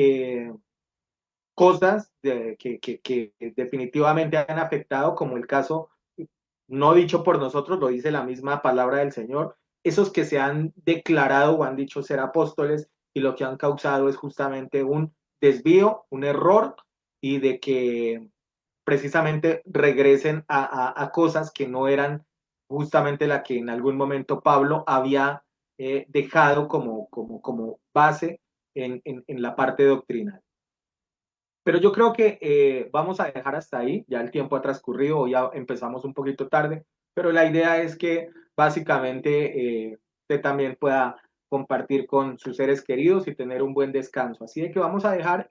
cosas que definitivamente han afectado, como el caso no dicho por nosotros, lo dice la misma palabra del Señor, esos que se han declarado o han dicho ser apóstoles y lo que han causado es justamente un desvío, un error y de que precisamente regresen a cosas que no eran justamente la que en algún momento Pablo había dejado como base en la parte doctrinal. Pero yo creo que vamos a dejar hasta ahí, ya el tiempo ha transcurrido, hoy ya empezamos un poquito tarde, pero la idea es que básicamente usted también pueda compartir con sus seres queridos y tener un buen descanso. Así de que vamos a dejar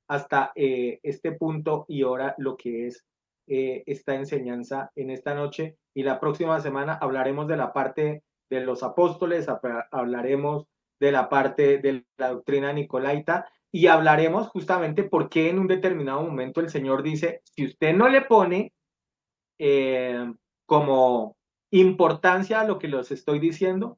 hasta este punto y hora lo que es esta enseñanza en esta noche y la próxima semana hablaremos de la parte de los apóstoles, hablaremos de la parte de la doctrina nicolaita y hablaremos justamente por qué en un determinado momento el Señor dice, si usted no le pone como importancia a lo que les estoy diciendo,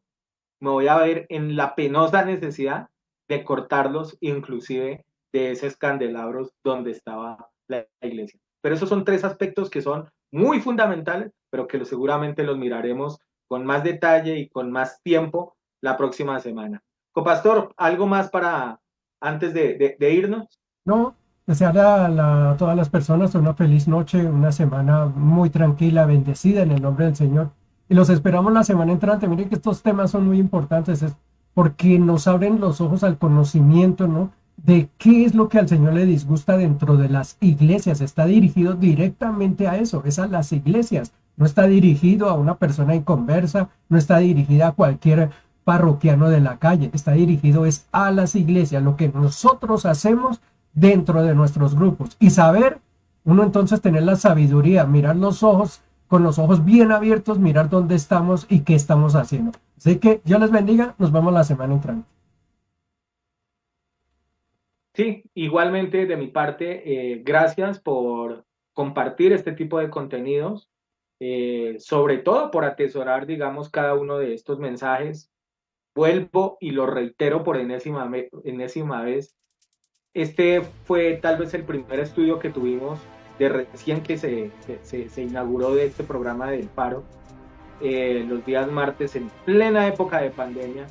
me voy a ver en la penosa necesidad de cortarlos, inclusive de esos candelabros donde estaba la iglesia. Pero esos son tres aspectos que son muy fundamentales, pero que seguramente los miraremos con más detalle y con más tiempo la próxima semana. Copastor, ¿algo más para antes de irnos? No, desear a todas las personas una feliz noche, una semana muy tranquila, bendecida en el nombre del Señor. Y los esperamos la semana entrante. Miren que estos temas son muy importantes, es porque nos abren los ojos al conocimiento, ¿no? De qué es lo que al Señor le disgusta dentro de las iglesias. Está dirigido directamente a eso, es a las iglesias. No está dirigido a una persona inconversa, no está dirigida a cualquier parroquiano de la calle, está dirigido es a las iglesias, lo que nosotros hacemos dentro de nuestros grupos y saber, uno entonces tener la sabiduría, mirar los ojos, con los ojos bien abiertos, mirar dónde estamos y qué estamos haciendo. Así que Dios les bendiga, nos vemos la semana entrante. Sí, igualmente de mi parte, gracias por compartir este tipo de contenidos, sobre todo por atesorar, digamos, cada uno de estos mensajes. Vuelvo y lo reitero por enésima vez. Este fue tal vez el primer estudio que tuvimos de recién que se inauguró de este programa del paro, los días martes en plena época de pandemia.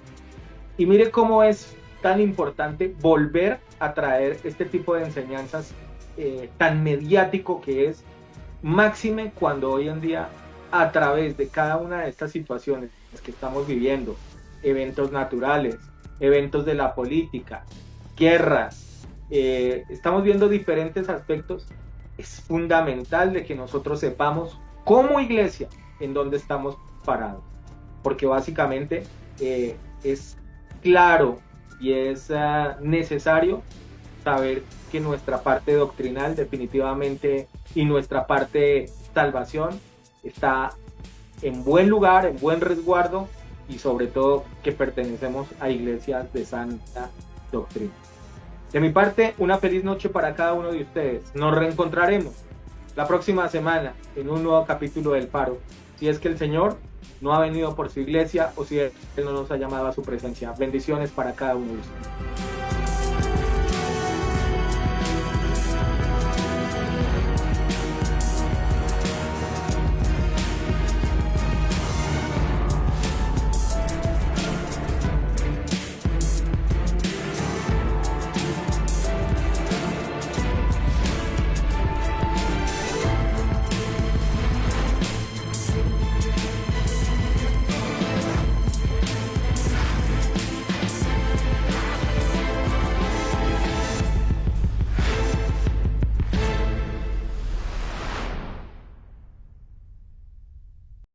Y mire cómo es tan importante volver a traer este tipo de enseñanzas tan mediático que es, máxime cuando hoy en día a través de cada una de estas situaciones que estamos viviendo, eventos naturales, eventos de la política, guerras, estamos viendo diferentes aspectos, es fundamental de que nosotros sepamos como iglesia en dónde estamos parados, porque básicamente es claro y es necesario saber que nuestra parte doctrinal definitivamente y nuestra parte salvación está en buen lugar, en buen resguardo y sobre todo que pertenecemos a iglesias de santa doctrina. De mi parte, una feliz noche para cada uno de ustedes. Nos reencontraremos la próxima semana en un nuevo capítulo del Faro, si es que el Señor no ha venido por su iglesia o si Él no nos ha llamado a su presencia. Bendiciones para cada uno de ustedes.